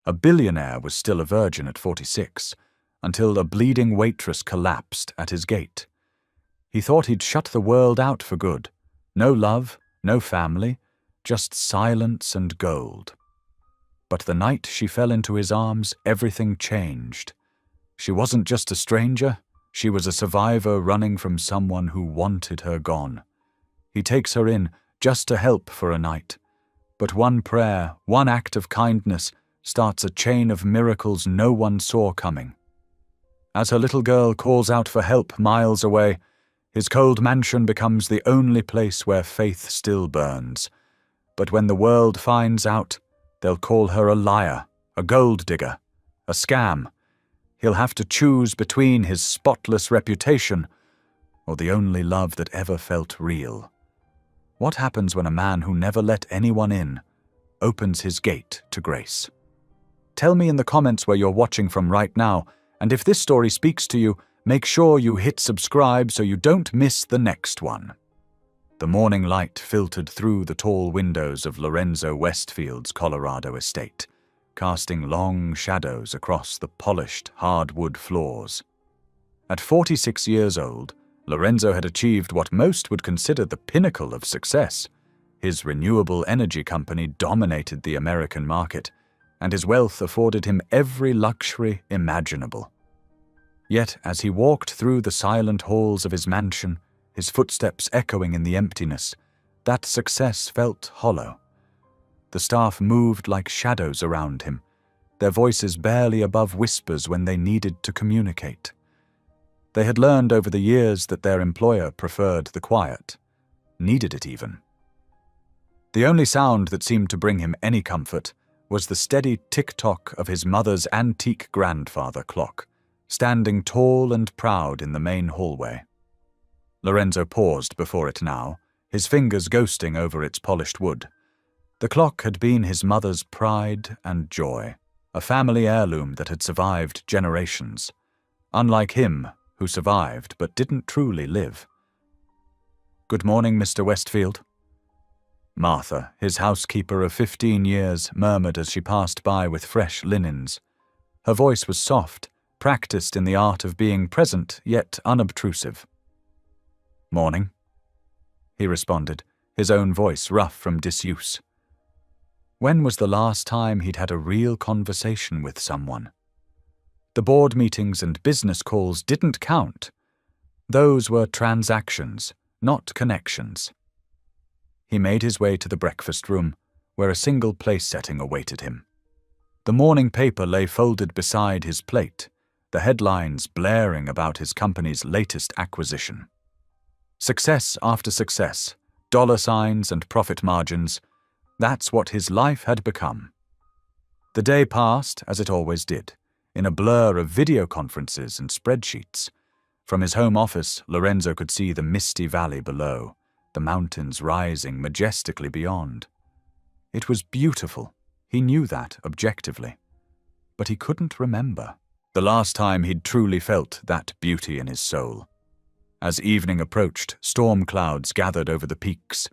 A billionaire was still a virgin at 46, until a bleeding waitress collapsed at his gate. He thought he'd shut the world out for good. No love, no family, just silence and gold. But the night she fell into his arms, everything changed. She wasn't just a stranger, she was a survivor running from someone who wanted her gone. He takes her in just to help for a night. But one prayer, one act of kindness, starts a chain of miracles no one saw coming. As her little girl calls out for help miles away, his cold mansion becomes the only place where faith still burns. But when the world finds out, they'll call her a liar, a gold digger, a scam. He'll have to choose between his spotless reputation or the only love that ever felt real. What happens when a man who never let anyone in opens his gate to grace? Tell me in the comments where you're watching from right now, and if this story speaks to you, make sure you hit subscribe so you don't miss the next one. The morning light filtered through the tall windows of Lorenzo Westfield's Colorado estate, casting long shadows across the polished hardwood floors. At 46 years old, Lorenzo had achieved what most would consider the pinnacle of success. His renewable energy company dominated the American market, and his wealth afforded him every luxury imaginable. Yet, as he walked through the silent halls of his mansion, his footsteps echoing in the emptiness, that success felt hollow. The staff moved like shadows around him, their voices barely above whispers when they needed to communicate. They had learned over the years that their employer preferred the quiet, needed it even. The only sound that seemed to bring him any comfort was the steady tick-tock of his mother's antique grandfather clock, standing tall and proud in the main hallway. Lorenzo paused before it now, his fingers ghosting over its polished wood. The clock had been his mother's pride and joy, a family heirloom that had survived generations. Unlike him, who survived but didn't truly live. "Good morning, Mr. Westfield." Martha, his housekeeper of 15 years, murmured as she passed by with fresh linens. Her voice was soft, practiced in the art of being present yet unobtrusive. "Morning," he responded, his own voice rough from disuse. When was the last time he'd had a real conversation with someone? The board meetings and business calls didn't count. Those were transactions, not connections. He made his way to the breakfast room, where a single place setting awaited him. The morning paper lay folded beside his plate, the headlines blaring about his company's latest acquisition. Success after success, dollar signs and profit margins, that's what his life had become. The day passed, as it always did, in a blur of video conferences and spreadsheets. From his home office, Lorenzo could see the misty valley below, the mountains rising majestically beyond. It was beautiful. He knew that objectively. But he couldn't remember the last time he'd truly felt that beauty in his soul. As evening approached, storm clouds gathered over the peaks.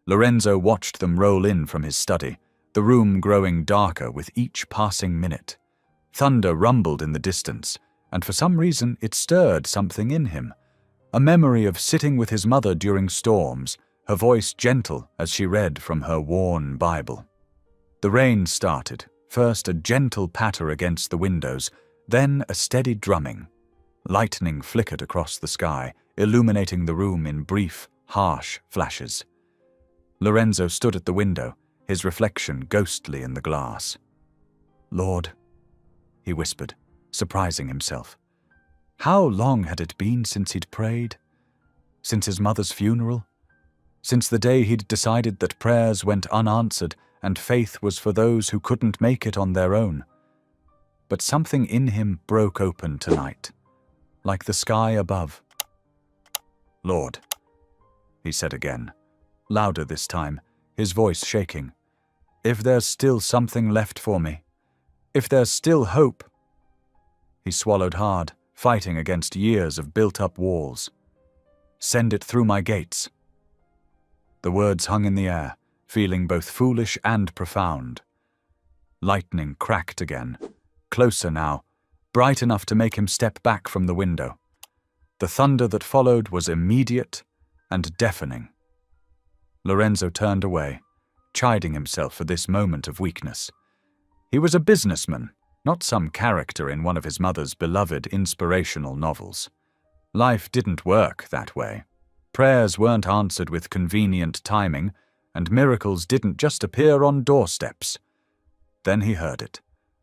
Lorenzo watched them roll in from his study, the room growing darker with each passing minute. Thunder rumbled in the distance, and for some reason it stirred something in him. A memory of sitting with his mother during storms, her voice gentle as she read from her worn Bible. The rain started, first a gentle patter against the windows, then a steady drumming. Lightning flickered across the sky, illuminating the room in brief, harsh flashes. Lorenzo stood at the window, his reflection ghostly in the glass. "Lord," he whispered, surprising himself. How long had it been since he'd prayed? Since his mother's funeral? Since the day he'd decided that prayers went unanswered and faith was for those who couldn't make it on their own? But something in him broke open tonight, like the sky above. "Lord," he said again, louder this time, his voice shaking. "If there's still something left for me, if there's still hope." He swallowed hard, fighting against years of built-up walls. "Send it through my gates." The words hung in the air, feeling both foolish and profound. Lightning cracked again, closer now, bright enough to make him step back from the window. The thunder that followed was immediate and deafening. Lorenzo turned away, chiding himself for this moment of weakness. He was a businessman, not some character in one of his mother's beloved inspirational novels. Life didn't work that way. Prayers weren't answered with convenient timing, and miracles didn't just appear on doorsteps. Then he heard it.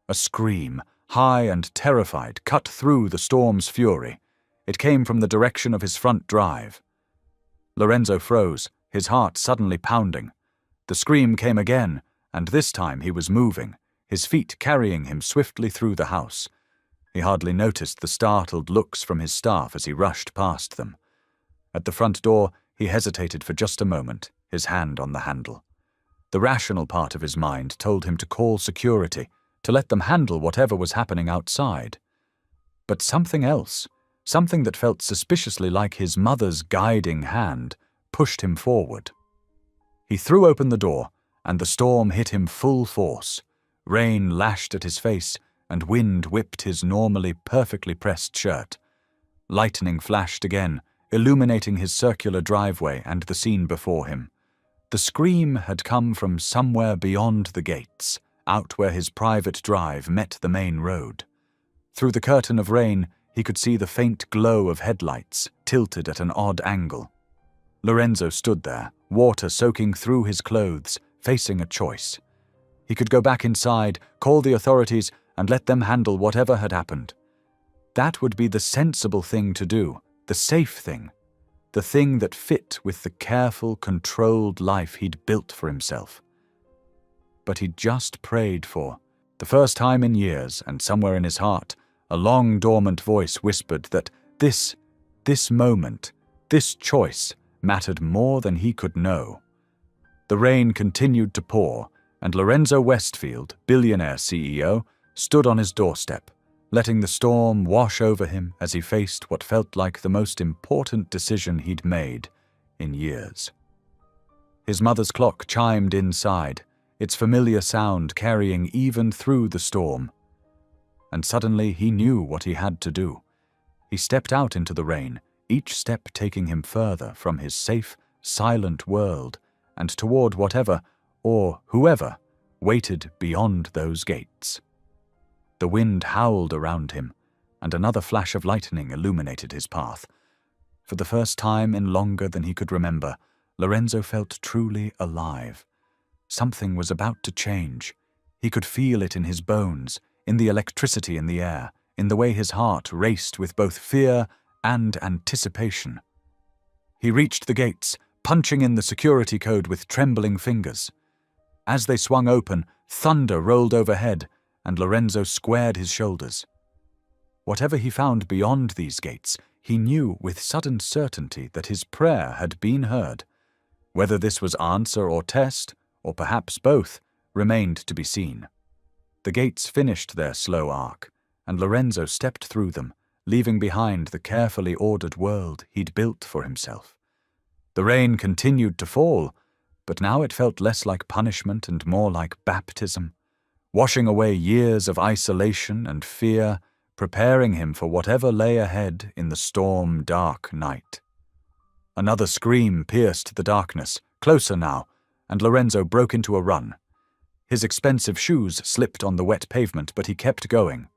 A scream, high and terrified, cut through the storm's fury. It came from the direction of his front drive. Lorenzo froze, his heart suddenly pounding. The scream came again, and this time he was moving, his feet carrying him swiftly through the house. He hardly noticed the startled looks from his staff as he rushed past them. At the front door, he hesitated for just a moment, his hand on the handle. The rational part of his mind told him to call security, to let them handle whatever was happening outside. But something else, something that felt suspiciously like his mother's guiding hand, pushed him forward. He threw open the door, and the storm hit him full force. Rain lashed at his face, and wind whipped his normally perfectly pressed shirt. Lightning flashed again, illuminating his circular driveway and the scene before him. The scream had come from somewhere beyond the gates, out where his private drive met the main road. Through the curtain of rain, he could see the faint glow of headlights, tilted at an odd angle. Lorenzo stood there, water soaking through his clothes, facing a choice. He could go back inside, call the authorities, and let them handle whatever had happened. That would be the sensible thing to do, the safe thing, the thing that fit with the careful, controlled life he'd built for himself. But he'd just prayed for, the first time in years, and somewhere in his heart, a long dormant voice whispered that this moment, this choice, mattered more than he could know. The rain continued to pour, and Lorenzo Westfield, Billionaire CEO, stood on his doorstep, letting the storm wash over him as he faced what felt like the most important decision he'd made in years. His mother's clock chimed inside, its familiar sound carrying even through the storm. And suddenly he knew what he had to do. He stepped out into the rain, each step taking him further from his safe, silent world and toward whatever, or whoever, waited beyond those gates. The wind howled around him, and another flash of lightning illuminated his path. For the first time in longer than he could remember, Lorenzo felt truly alive. Something was about to change. He could feel it in his bones, in the electricity in the air, in the way his heart raced with both fear and anticipation. He reached the gates, punching in the security code with trembling fingers. As they swung open, thunder rolled overhead, and Lorenzo squared his shoulders. Whatever he found beyond these gates, he knew with sudden certainty that his prayer had been heard. Whether this was answer or test, or perhaps both, remained to be seen. The gates finished their slow arc, and Lorenzo stepped through them, leaving behind the carefully ordered world he'd built for himself. The rain continued to fall, but now it felt less like punishment and more like baptism, washing away years of isolation and fear, preparing him for whatever lay ahead in the storm-dark night. Another scream pierced the darkness, closer now, and Lorenzo broke into a run. His expensive shoes slipped on the wet pavement, but he kept going.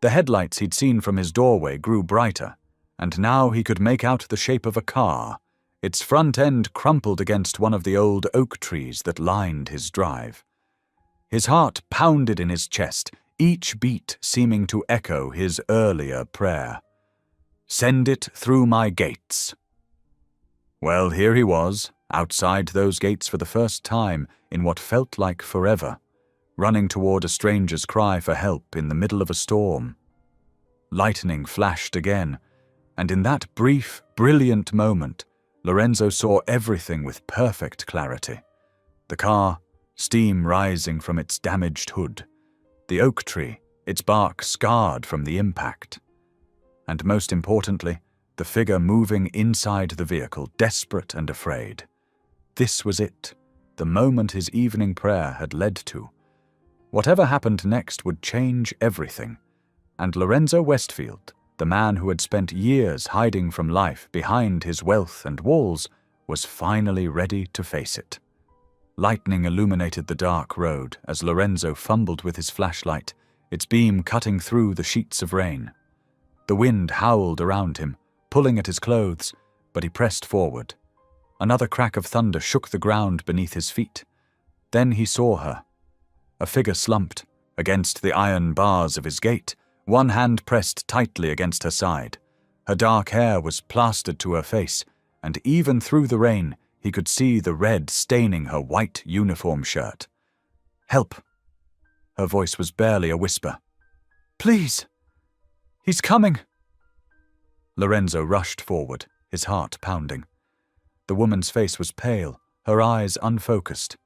The headlights he'd seen from his doorway grew brighter, and now he could make out the shape of a car, its front end crumpled against one of the old oak trees that lined his drive. His heart pounded in his chest, each beat seeming to echo his earlier prayer. "Send it through my gates." Well, here he was, outside those gates for the first time in what felt like forever, running toward a stranger's cry for help in the middle of a storm. Lightning flashed again, and in that brief, brilliant moment, Lorenzo saw everything with perfect clarity. The car, steam rising from its damaged hood. The oak tree, its bark scarred from the impact. And most importantly, the figure moving inside the vehicle, desperate and afraid. This was it, the moment his evening prayer had led to. Whatever happened next would change everything, and Lorenzo Westfield, the man who had spent years hiding from life behind his wealth and walls, was finally ready to face it. Lightning illuminated the dark road as Lorenzo fumbled with his flashlight, its beam cutting through the sheets of rain. The wind howled around him, pulling at his clothes, but he pressed forward. Another crack of thunder shook the ground beneath his feet. Then he saw her. A figure slumped against the iron bars of his gate, one hand pressed tightly against her side. Her dark hair was plastered to her face, and even through the rain, he could see the red staining her white uniform shirt. "Help!" Her voice was barely a whisper. "Please! He's coming!" Lorenzo rushed forward, his heart pounding. The woman's face was pale, her eyes unfocused.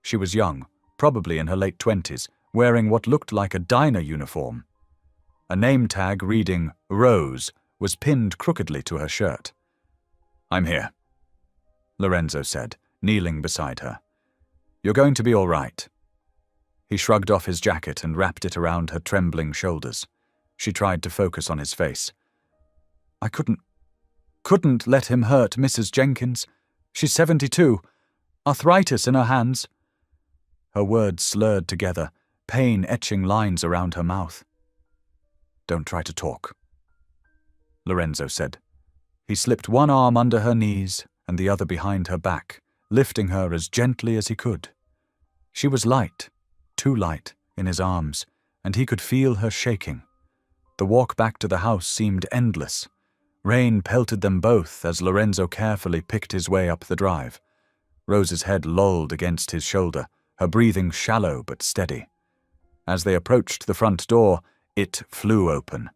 She was young, probably in her late 20s, wearing what looked like a diner uniform. A name tag reading Rose was pinned crookedly to her shirt. "I'm here," Lorenzo said, kneeling beside her. "You're going to be all right." He shrugged off his jacket and wrapped it around her trembling shoulders. She tried to focus on his face. "I couldn't let him hurt Mrs. Jenkins. She's 72. Arthritis in her hands." Her words slurred together, pain etching lines around her mouth. "Don't try to talk," Lorenzo said. He slipped one arm under her knees and the other behind her back, lifting her as gently as he could. She was light, too light, in his arms, and he could feel her shaking. The walk back to the house seemed endless. Rain pelted them both as Lorenzo carefully picked his way up the drive. Rose's head lolled against his shoulder, her breathing shallow but steady. As they approached the front door, it flew open.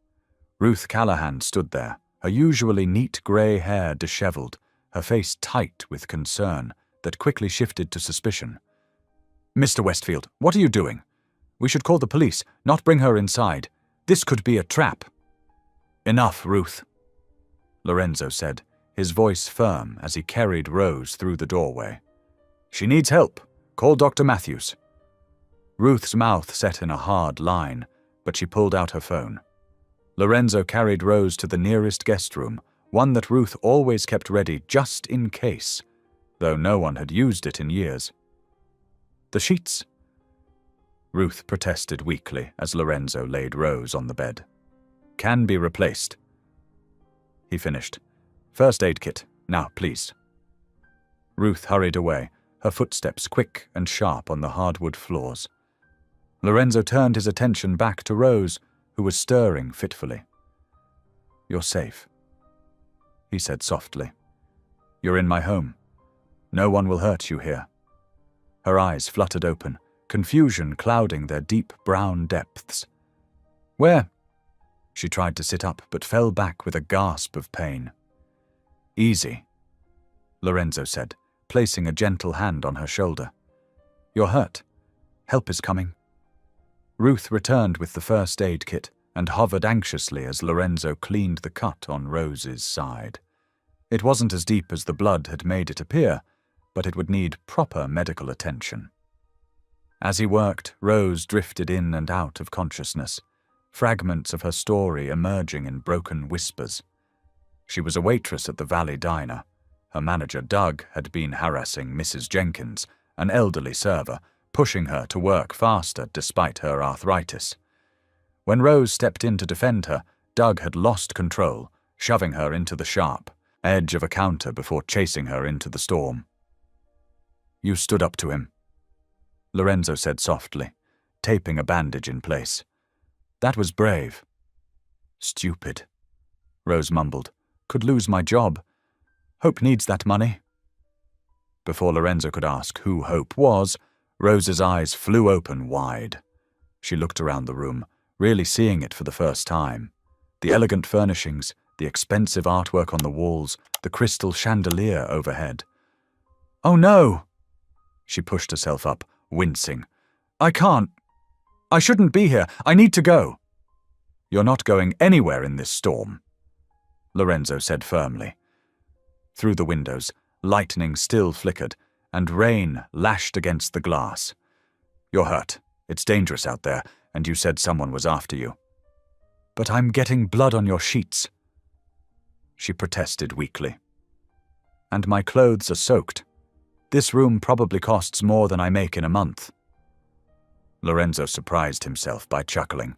Ruth Callahan stood there, her usually neat grey hair disheveled, her face tight with concern that quickly shifted to suspicion. "Mr. Westfield, what are you doing? We should call the police, not bring her inside. This could be a trap." "Enough, Ruth," Lorenzo said, his voice firm as he carried Rose through the doorway. "She needs help. Call Dr. Matthews." Ruth's mouth set in a hard line, but she pulled out her phone. Lorenzo carried Rose to the nearest guest room, one that Ruth always kept ready just in case, though no one had used it in years. "The sheets," Ruth protested weakly as Lorenzo laid Rose on the bed. "Can be replaced." He finished. "First aid kit, now, please." Ruth hurried away, her footsteps quick and sharp on the hardwood floors. Lorenzo turned his attention back to Rose, who was stirring fitfully. "You're safe," he said softly. "You're in my home. No one will hurt you here." Her eyes fluttered open, confusion clouding their deep brown depths. "Where?" She tried to sit up, but fell back with a gasp of pain. "Easy," Lorenzo said, placing a gentle hand on her shoulder. "You're hurt. Help is coming." Ruth returned with the first aid kit and hovered anxiously as Lorenzo cleaned the cut on Rose's side. It wasn't as deep as the blood had made it appear, but it would need proper medical attention. As he worked, Rose drifted in and out of consciousness, fragments of her story emerging in broken whispers. She was a waitress at the Valley Diner. Her manager, Doug, had been harassing Mrs. Jenkins, an elderly server, pushing her to work faster despite her arthritis. When Rose stepped in to defend her, Doug had lost control, shoving her into the sharp edge of a counter before chasing her into the storm. "You stood up to him," Lorenzo said softly, taping a bandage in place. "That was brave." "Stupid," Rose mumbled. "Could lose my job. Hope needs that money." Before Lorenzo could ask who Hope was, Rose's eyes flew open wide. She looked around the room, really seeing it for the first time. The elegant furnishings, the expensive artwork on the walls, the crystal chandelier overhead. "Oh no!" She pushed herself up, wincing. "I can't. I shouldn't be here. I need to go." "You're not going anywhere in this storm," Lorenzo said firmly. Through the windows, lightning still flickered, and rain lashed against the glass. "You're hurt. It's dangerous out there, and you said someone was after you." "But I'm getting blood on your sheets," she protested weakly. "And my clothes are soaked. This room probably costs more than I make in a month." Lorenzo surprised himself by chuckling.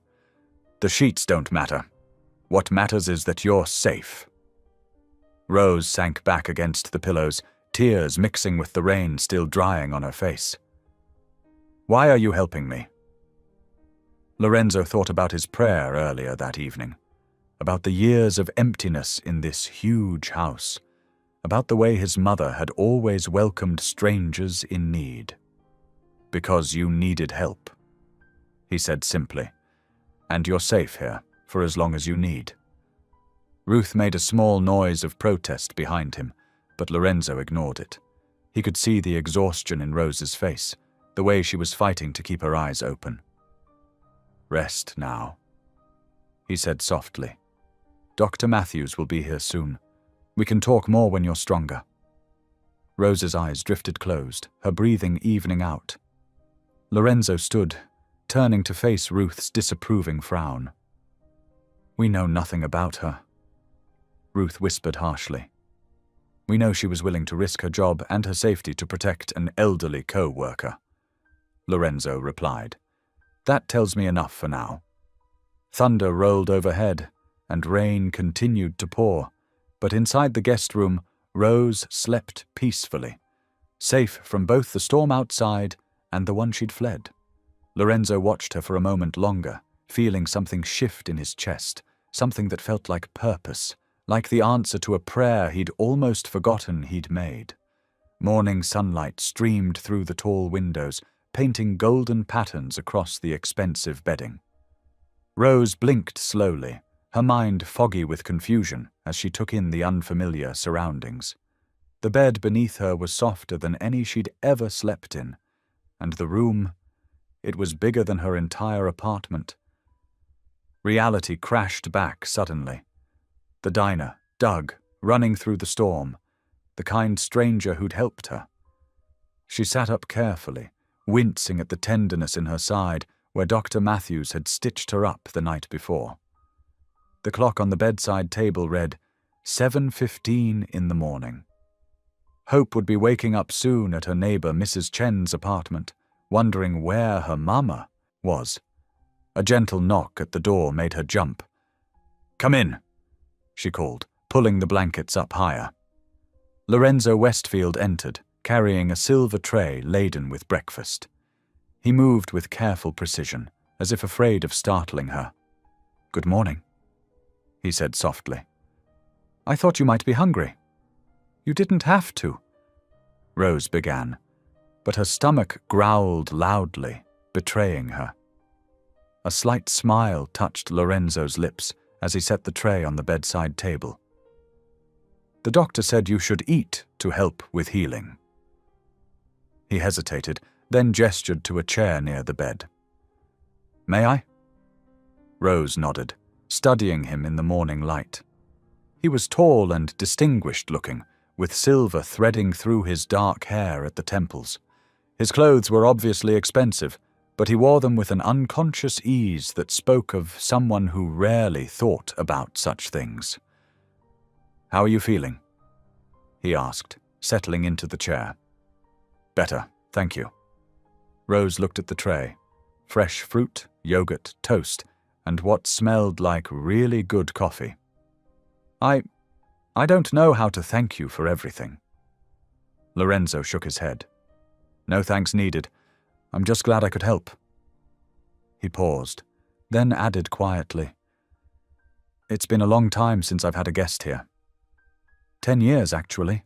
"The sheets don't matter. What matters is that you're safe." Rose sank back against the pillows, tears mixing with the rain still drying on her face. "Why are you helping me?" Lorenzo thought about his prayer earlier that evening, about the years of emptiness in this huge house, about the way his mother had always welcomed strangers in need. "Because you needed help," he said simply, "and you're safe here for as long as you need." Ruth made a small noise of protest behind him, but Lorenzo ignored it. He could see the exhaustion in Rose's face, the way she was fighting to keep her eyes open. "Rest now," he said softly. "Dr. Matthews will be here soon. We can talk more when you're stronger." Rose's eyes drifted closed, her breathing evening out. Lorenzo stood, turning to face Ruth's disapproving frown. "We know nothing about her," Ruth whispered harshly. "We know she was willing to risk her job and her safety to protect an elderly co-worker," Lorenzo replied. "That tells me enough for now." Thunder rolled overhead, and rain continued to pour, but inside the guest room, Rose slept peacefully, safe from both the storm outside and the one she'd fled. Lorenzo watched her for a moment longer, feeling something shift in his chest, something that felt like purpose, like the answer to a prayer he'd almost forgotten he'd made. Morning sunlight streamed through the tall windows, painting golden patterns across the expensive bedding. Rose blinked slowly, her mind foggy with confusion as she took in the unfamiliar surroundings. The bed beneath her was softer than any she'd ever slept in, and the room, it was bigger than her entire apartment. Reality crashed back suddenly. The diner, Doug, running through the storm, the kind stranger who'd helped her. She sat up carefully, wincing at the tenderness in her side where Dr. Matthews had stitched her up the night before. The clock on the bedside table read 7:15 in the morning. Hope would be waking up soon at her neighbor Mrs. Chen's apartment, wondering where her mama was. A gentle knock at the door made her jump. "Come in," she called, pulling the blankets up higher. Lorenzo Westfield entered, carrying a silver tray laden with breakfast. He moved with careful precision, as if afraid of startling her. "Good morning," he said softly. "I thought you might be hungry." "You didn't have to," Rose began, but her stomach growled loudly, betraying her. A slight smile touched Lorenzo's lips as he set the tray on the bedside table. "The doctor said you should eat to help with healing." He hesitated, then gestured to a chair near the bed. "May I?" Rose nodded, studying him in the morning light. He was tall and distinguished-looking, with silver threading through his dark hair at the temples. His clothes were obviously expensive, but he wore them with an unconscious ease that spoke of someone who rarely thought about such things. "How are you feeling?" he asked, settling into the chair. "Better, thank you." Rose looked at the tray. Fresh fruit, yogurt, toast, and what smelled like really good coffee. I don't know how to thank you for everything." Lorenzo shook his head. "No thanks needed. I'm just glad I could help." He paused, then added quietly, "It's been a long time since I've had a guest here. 10 years, actually."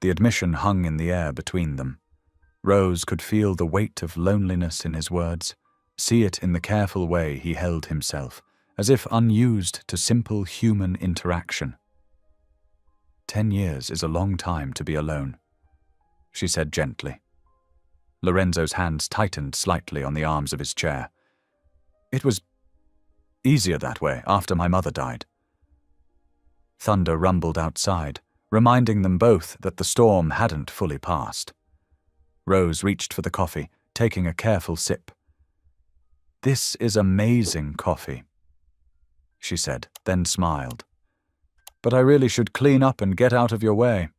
The admission hung in the air between them. Rose could feel the weight of loneliness in his words, see it in the careful way he held himself, as if unused to simple human interaction. 10 years is a long time to be alone, she said gently. Lorenzo's hands tightened slightly on the arms of his chair. "It was easier that way after my mother died." Thunder rumbled outside, reminding them both that the storm hadn't fully passed. Rose reached for the coffee, taking a careful sip. "This is amazing coffee," she said, then smiled. "But I really should clean up and get out of your way.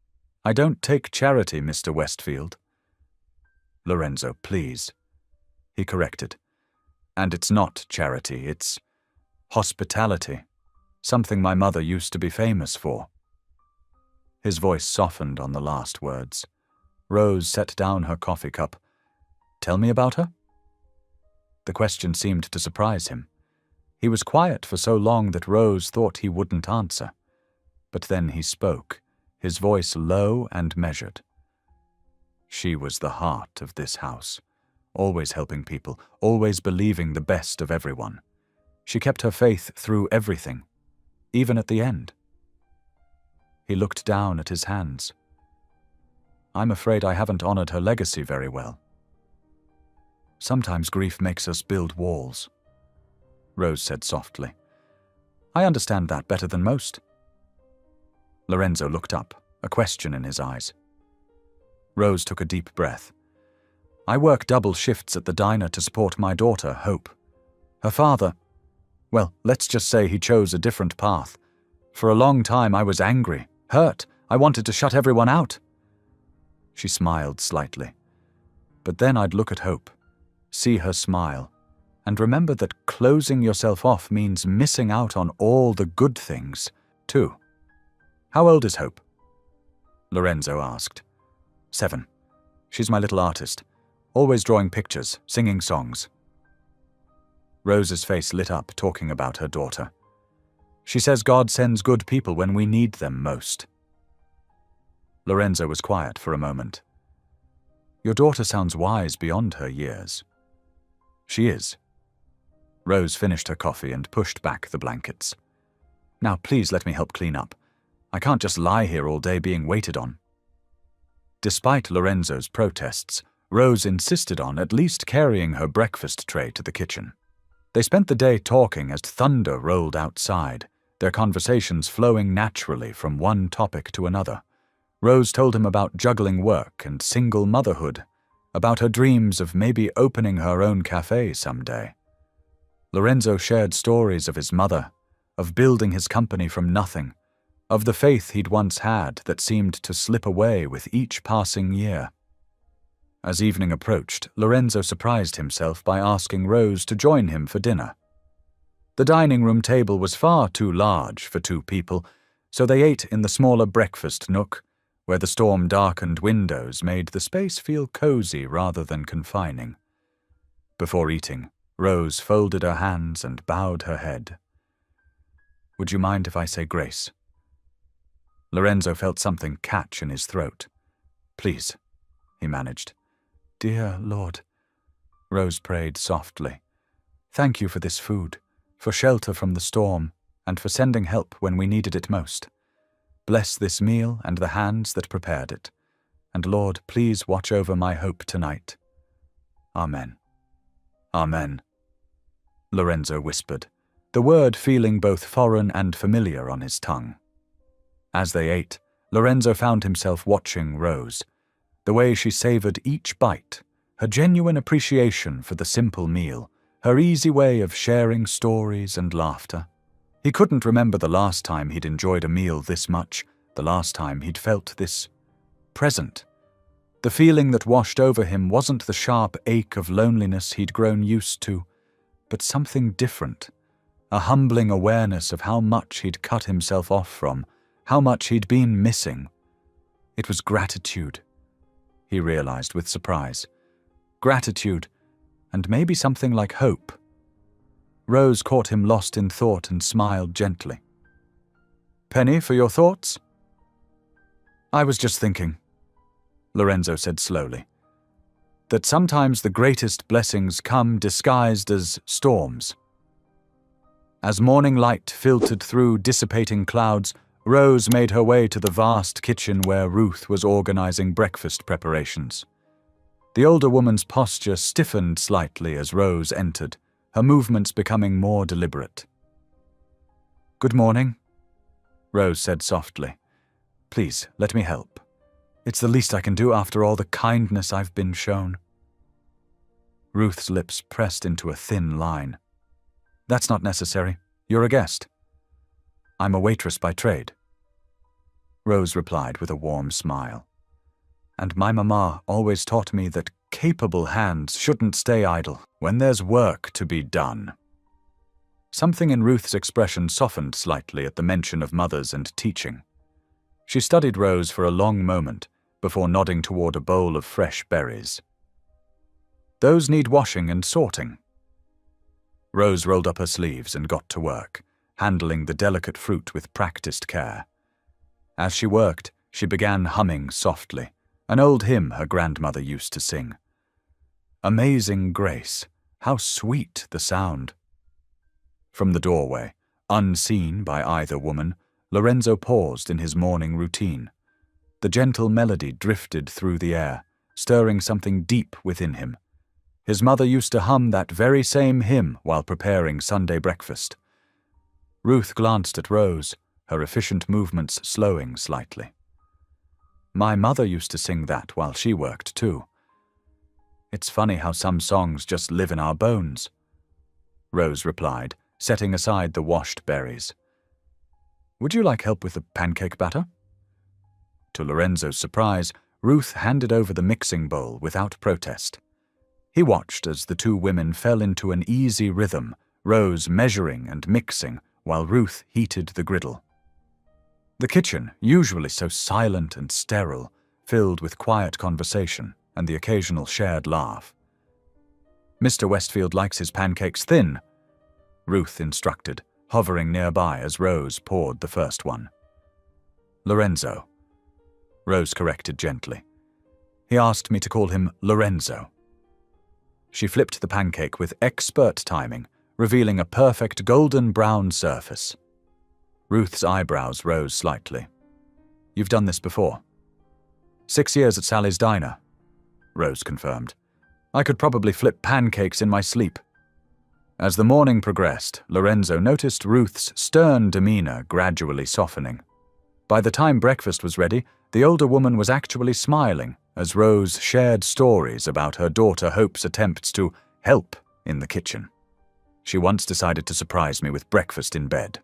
I don't take charity, Mr. Westfield." "Lorenzo, please," he corrected. "And it's not charity, it's hospitality, something my mother used to be famous for." His voice softened on the last words. Rose set down her coffee cup. "Tell me about her?" The question seemed to surprise him. He was quiet for so long that Rose thought he wouldn't answer. But then he spoke, his voice low and measured. "She was the heart of this house, always helping people, always believing the best of everyone. She kept her faith through everything, even at the end." He looked down at his hands. "I'm afraid I haven't honored her legacy very well." "Sometimes grief makes us build walls," Rose said softly. "I understand that better than most." Lorenzo looked up, a question in his eyes. Rose took a deep breath. "I work double shifts at the diner to support my daughter, Hope. Her father, well, let's just say he chose a different path. For a long time I was angry, hurt. I wanted to shut everyone out." She smiled slightly. "But then I'd look at Hope, see her smile, and remember that closing yourself off means missing out on all the good things, too." "How old is Hope?" Lorenzo asked. 7. She's my little artist, always drawing pictures, singing songs." Rose's face lit up talking about her daughter. "She says God sends good people when we need them most." Lorenzo was quiet for a moment. "Your daughter sounds wise beyond her years." "She is." Rose finished her coffee and pushed back the blankets. "Now please let me help clean up. I can't just lie here all day being waited on." Despite Lorenzo's protests, Rose insisted on at least carrying her breakfast tray to the kitchen. They spent the day talking as thunder rolled outside, their conversations flowing naturally from one topic to another. Rose told him about juggling work and single motherhood, about her dreams of maybe opening her own cafe someday. Lorenzo shared stories of his mother, of building his company from nothing, of the faith he'd once had that seemed to slip away with each passing year. As evening approached, Lorenzo surprised himself by asking Rose to join him for dinner. The dining room table was far too large for 2 people, so they ate in the smaller breakfast nook, where the storm-darkened windows made the space feel cozy rather than confining. Before eating, Rose folded her hands and bowed her head. "Would you mind if I say grace?" Lorenzo felt something catch in his throat. "Please," he managed. "Dear Lord," Rose prayed softly, "thank you for this food, for shelter from the storm, and for sending help when we needed it most. Bless this meal and the hands that prepared it. And Lord, please watch over my Hope tonight. Amen." "Amen," Lorenzo whispered, the word feeling both foreign and familiar on his tongue. As they ate, Lorenzo found himself watching Rose, the way she savored each bite, her genuine appreciation for the simple meal, her easy way of sharing stories and laughter. He couldn't remember the last time he'd enjoyed a meal this much, the last time he'd felt this present. The feeling that washed over him wasn't the sharp ache of loneliness he'd grown used to, but something different, a humbling awareness of how much he'd cut himself off from, how much he'd been missing. It was gratitude, he realized with surprise. Gratitude, and maybe something like hope. Rose caught him lost in thought and smiled gently. "Penny, for your thoughts?" "I was just thinking," Lorenzo said slowly, "that sometimes the greatest blessings come disguised as storms." As morning light filtered through dissipating clouds, Rose made her way to the vast kitchen where Ruth was organizing breakfast preparations. The older woman's posture stiffened slightly as Rose entered, her movements becoming more deliberate. "Good morning," Rose said softly. "Please, let me help. It's the least I can do after all the kindness I've been shown." Ruth's lips pressed into a thin line. "That's not necessary. You're a guest." "I'm a waitress by trade." Rose replied with a warm smile. "And my mama always taught me that capable hands shouldn't stay idle when there's work to be done." Something in Ruth's expression softened slightly at the mention of mothers and teaching. She studied Rose for a long moment before nodding toward a bowl of fresh berries. "Those need washing and sorting." Rose rolled up her sleeves and got to work, handling the delicate fruit with practiced care. As she worked, she began humming softly, an old hymn her grandmother used to sing. Amazing grace, how sweet the sound. From the doorway, unseen by either woman, Lorenzo paused in his morning routine. The gentle melody drifted through the air, stirring something deep within him. His mother used to hum that very same hymn while preparing Sunday breakfast. Ruth glanced at Rose, her efficient movements slowing slightly. "My mother used to sing that while she worked too. It's funny how some songs just live in our bones," Rose replied, setting aside the washed berries. "Would you like help with the pancake batter?" To Lorenzo's surprise, Ruth handed over the mixing bowl without protest. He watched as the two women fell into an easy rhythm, Rose measuring and mixing while Ruth heated the griddle. The kitchen, usually so silent and sterile, filled with quiet conversation and the occasional shared laugh. "Mr. Westfield likes his pancakes thin," Ruth instructed, hovering nearby as Rose poured the first one. "Lorenzo," Rose corrected gently. "He asked me to call him Lorenzo." She flipped the pancake with expert timing, revealing a perfect golden brown surface. Ruth's eyebrows rose slightly. "You've done this before?" 6 years at Sally's Diner," Rose confirmed. "I could probably flip pancakes in my sleep." As the morning progressed, Lorenzo noticed Ruth's stern demeanor gradually softening. By the time breakfast was ready, the older woman was actually smiling as Rose shared stories about her daughter Hope's attempts to help in the kitchen. "She once decided to surprise me with breakfast in bed,"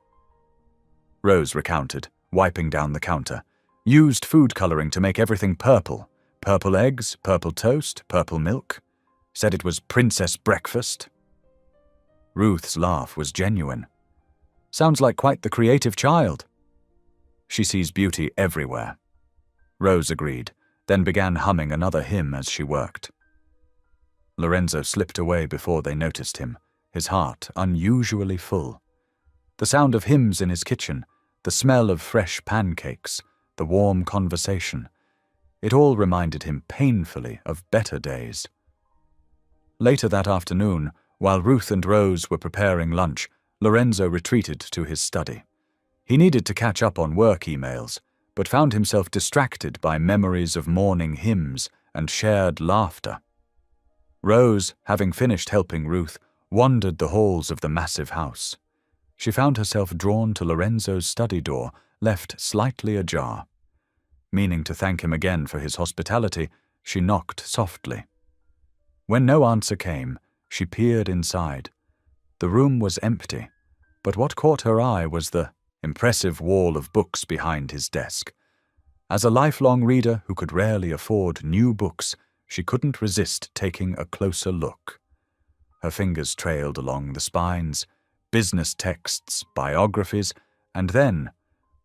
Rose recounted, wiping down the counter. "Used food coloring to make everything purple. Purple eggs, purple toast, purple milk. Said it was princess breakfast." Ruth's laugh was genuine. "Sounds like quite the creative child." "She sees beauty everywhere," Rose agreed, then began humming another hymn as she worked. Lorenzo slipped away before they noticed him, his heart unusually full. The sound of hymns in his kitchen, the smell of fresh pancakes, the warm conversation, it all reminded him painfully of better days. Later that afternoon, while Ruth and Rose were preparing lunch, Lorenzo retreated to his study. He needed to catch up on work emails, but found himself distracted by memories of morning hymns and shared laughter. Rose, having finished helping Ruth, wandered the halls of the massive house. She found herself drawn to Lorenzo's study door, left slightly ajar. Meaning to thank him again for his hospitality, she knocked softly. When no answer came, she peered inside. The room was empty, but what caught her eye was the impressive wall of books behind his desk. As a lifelong reader who could rarely afford new books, she couldn't resist taking a closer look. Her fingers trailed along the spines, business texts, biographies, and then,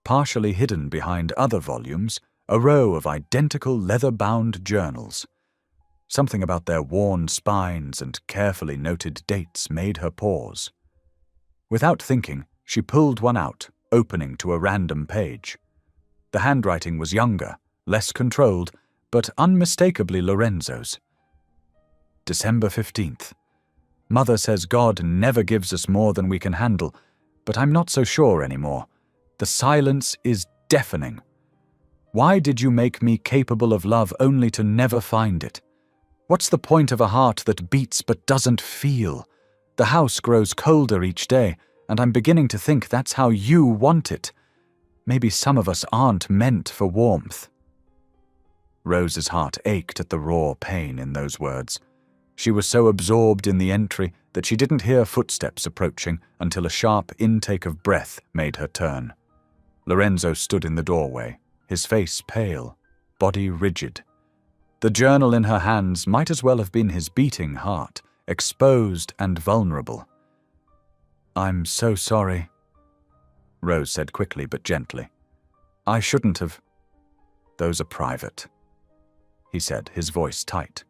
partially hidden behind other volumes, a row of identical leather-bound journals. Something about their worn spines and carefully noted dates made her pause. Without thinking, she pulled one out, opening to a random page. The handwriting was younger, less controlled, but unmistakably Lorenzo's. December 15th. Mother says God never gives us more than we can handle, but I'm not so sure anymore. The silence is deafening. Why did you make me capable of love only to never find it? What's the point of a heart that beats but doesn't feel? The house grows colder each day, and I'm beginning to think that's how you want it. Maybe some of us aren't meant for warmth." Rose's heart ached at the raw pain in those words. She was so absorbed in the entry that she didn't hear footsteps approaching until a sharp intake of breath made her turn. Lorenzo stood in the doorway, his face pale, body rigid. The journal in her hands might as well have been his beating heart, exposed and vulnerable. "I'm so sorry," Rose said quickly but gently. "I shouldn't have." "Those are private," he said, his voice tight.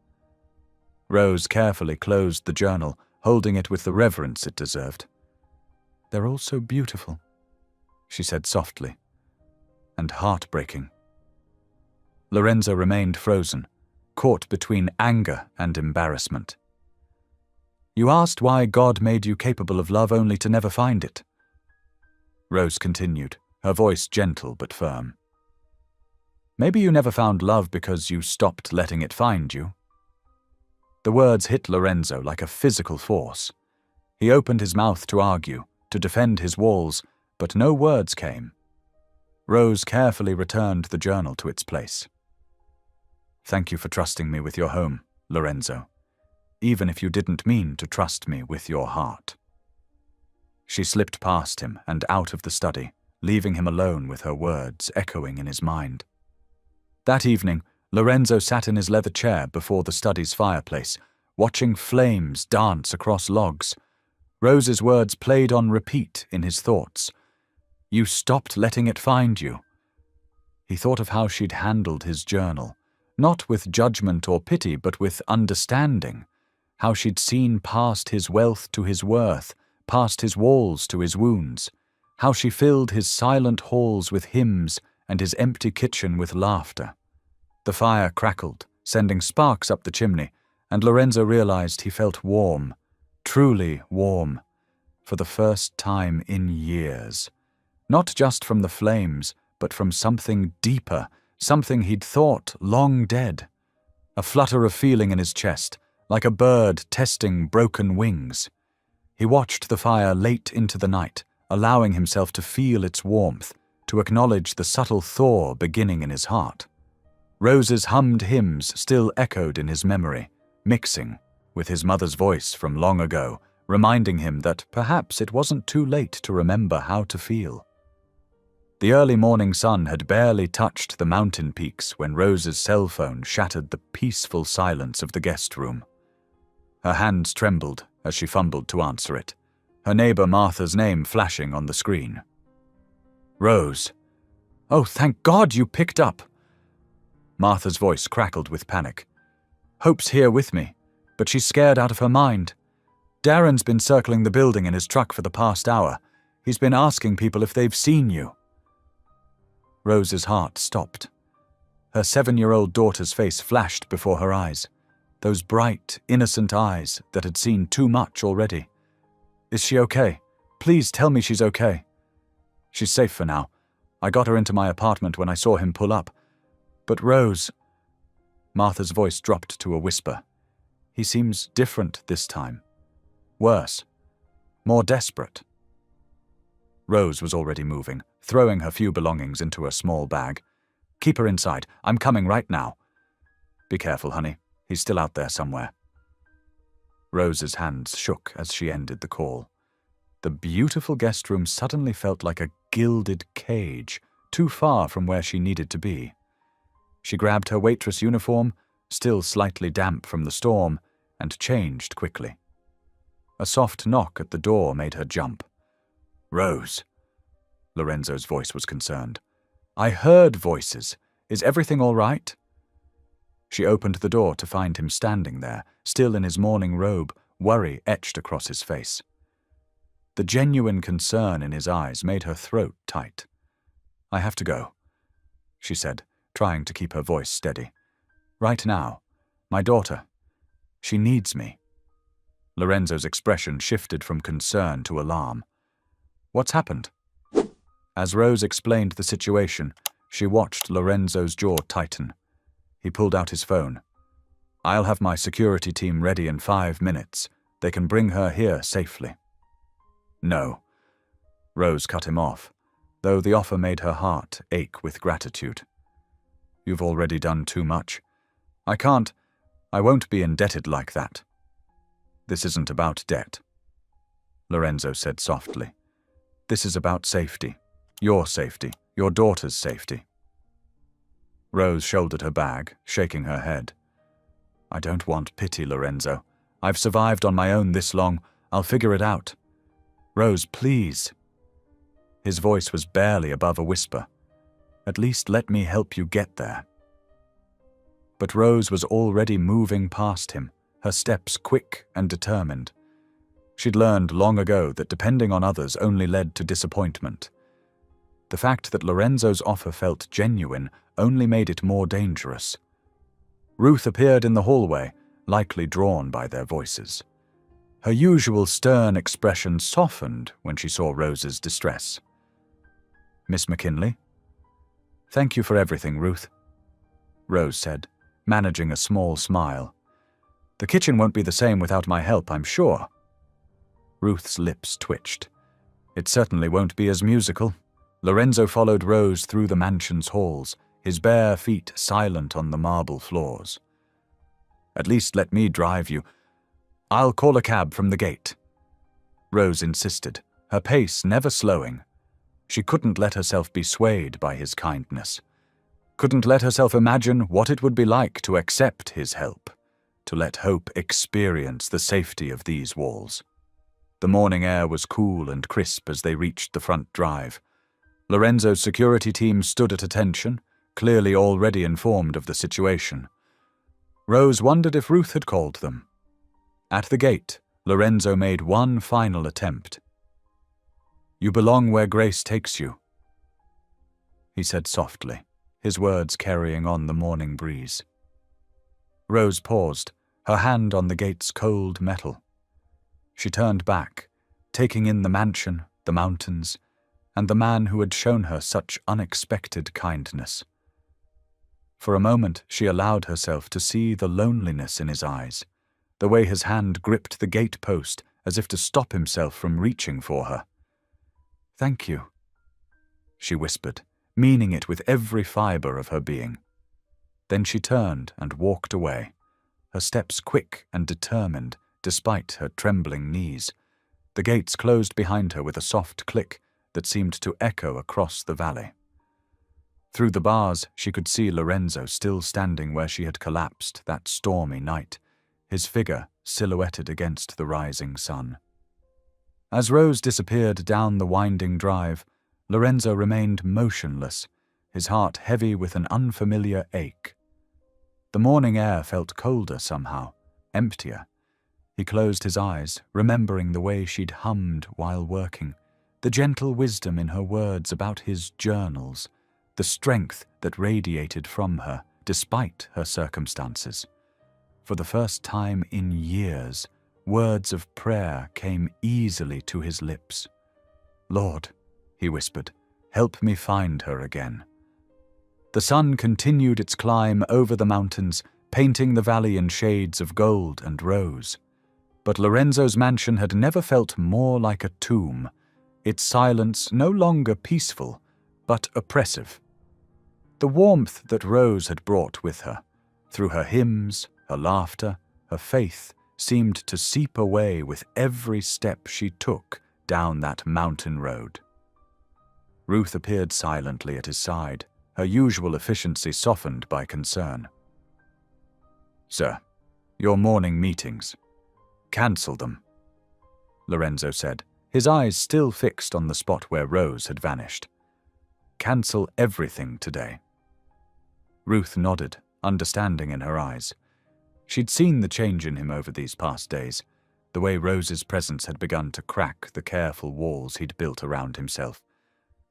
Rose carefully closed the journal, holding it with the reverence it deserved. "They're all so beautiful," she said softly, "and heartbreaking." Lorenzo remained frozen, caught between anger and embarrassment. "You asked why God made you capable of love only to never find it." Rose continued, her voice gentle but firm. "Maybe you never found love because you stopped letting it find you." The words hit Lorenzo like a physical force. He opened his mouth to argue, to defend his walls, but no words came. Rose carefully returned the journal to its place. "Thank you for trusting me with your home, Lorenzo, even if you didn't mean to trust me with your heart." She slipped past him and out of the study, leaving him alone with her words echoing in his mind. That evening, Lorenzo sat in his leather chair before the study's fireplace, watching flames dance across logs. Rose's words played on repeat in his thoughts. "You stopped letting it find you." He thought of how she'd handled his journal, not with judgment or pity, but with understanding. How she'd seen past his wealth to his worth, past his walls to his wounds. How she filled his silent halls with hymns and his empty kitchen with laughter. The fire crackled, sending sparks up the chimney, and Lorenzo realized he felt warm, truly warm, for the first time in years. Not just from the flames, but from something deeper, something he'd thought long dead. A flutter of feeling in his chest, like a bird testing broken wings. He watched the fire late into the night, allowing himself to feel its warmth, to acknowledge the subtle thaw beginning in his heart. Rose's hummed hymns still echoed in his memory, mixing with his mother's voice from long ago, reminding him that perhaps it wasn't too late to remember how to feel. The early morning sun had barely touched the mountain peaks when Rose's cell phone shattered the peaceful silence of the guest room. Her hands trembled as she fumbled to answer it, her neighbor Martha's name flashing on the screen. "Rose. Oh, thank God you picked up." Martha's voice crackled with panic. "Hope's here with me, but she's scared out of her mind. Darren's been circling the building in his truck for the past hour. He's been asking people if they've seen you." Rose's heart stopped. Her 7-year-old daughter's face flashed before her eyes, those bright, innocent eyes that had seen too much already. "Is she okay? Please tell me she's okay." "She's safe for now. I got her into my apartment when I saw him pull up. But Rose..." Martha's voice dropped to a whisper. "He seems different this time. Worse. More desperate." Rose was already moving, throwing her few belongings into a small bag. "Keep her inside. I'm coming right now." "Be careful, honey. He's still out there somewhere." Rose's hands shook as she ended the call. The beautiful guest room suddenly felt like a gilded cage, too far from where she needed to be. She grabbed her waitress uniform, still slightly damp from the storm, and changed quickly. A soft knock at the door made her jump. "Rose." Lorenzo's voice was concerned. "I heard voices. Is everything all right?" She opened the door to find him standing there, still in his morning robe, worry etched across his face. The genuine concern in his eyes made her throat tight. "I have to go," she said, trying to keep her voice steady. "Right now. My daughter. She needs me." Lorenzo's expression shifted from concern to alarm. "What's happened?" As Rose explained the situation, she watched Lorenzo's jaw tighten. He pulled out his phone. "I'll have my security team ready in 5 minutes. They can bring her here safely." "No." Rose cut him off, though the offer made her heart ache with gratitude. "You've already done too much. I won't be indebted like that." This isn't about debt, Lorenzo said softly. This is about safety. Your safety. Your daughter's safety. Rose shouldered her bag, shaking her head. I don't want pity, Lorenzo. I've survived on my own this long. I'll figure it out. Rose, please. His voice was barely above a whisper. At least let me help you get there. But Rose was already moving past him, her steps quick and determined. She'd learned long ago that depending on others only led to disappointment. The fact that Lorenzo's offer felt genuine only made it more dangerous. Ruth appeared in the hallway, likely drawn by their voices. Her usual stern expression softened when she saw Rose's distress. Miss McKinley? Thank you for everything, Ruth, Rose said, managing a small smile. The kitchen won't be the same without my help, I'm sure. Ruth's lips twitched. It certainly won't be as musical. Lorenzo followed Rose through the mansion's halls, his bare feet silent on the marble floors. At least let me drive you. I'll call a cab from the gate. Rose insisted, her pace never slowing. She couldn't let herself be swayed by his kindness. Couldn't let herself imagine what it would be like to accept his help, to let hope experience the safety of these walls. The morning air was cool and crisp as they reached the front drive. Lorenzo's security team stood at attention, clearly already informed of the situation. Rose wondered if Ruth had called them. At the gate, Lorenzo made one final attempt. You belong where grace takes you, he said softly, his words carrying on the morning breeze. Rose paused, her hand on the gate's cold metal. She turned back, taking in the mansion, the mountains, and the man who had shown her such unexpected kindness. For a moment she allowed herself to see the loneliness in his eyes, the way his hand gripped the gate post as if to stop himself from reaching for her. Thank you, she whispered, meaning it with every fibre of her being. Then she turned and walked away, her steps quick and determined despite her trembling knees. The gates closed behind her with a soft click that seemed to echo across the valley. Through the bars she could see Lorenzo still standing where she had collapsed that stormy night, his figure silhouetted against the rising sun. As Rose disappeared down the winding drive, Lorenzo remained motionless, his heart heavy with an unfamiliar ache. The morning air felt colder somehow, emptier. He closed his eyes, remembering the way she'd hummed while working, the gentle wisdom in her words about his journals, the strength that radiated from her despite her circumstances. For the first time in years, words of prayer came easily to his lips. Lord, he whispered, help me find her again. The sun continued its climb over the mountains, painting the valley in shades of gold and rose. But Lorenzo's mansion had never felt more like a tomb, its silence no longer peaceful, but oppressive. The warmth that Rose had brought with her, through her hymns, her laughter, her faith, seemed to seep away with every step she took down that mountain road. Ruth appeared silently at his side, her usual efficiency softened by concern. Sir, your morning meetings. Cancel them, Lorenzo said, his eyes still fixed on the spot where Rose had vanished. Cancel everything today. Ruth nodded, understanding in her eyes. She'd seen the change in him over these past days, the way Rose's presence had begun to crack the careful walls he'd built around himself.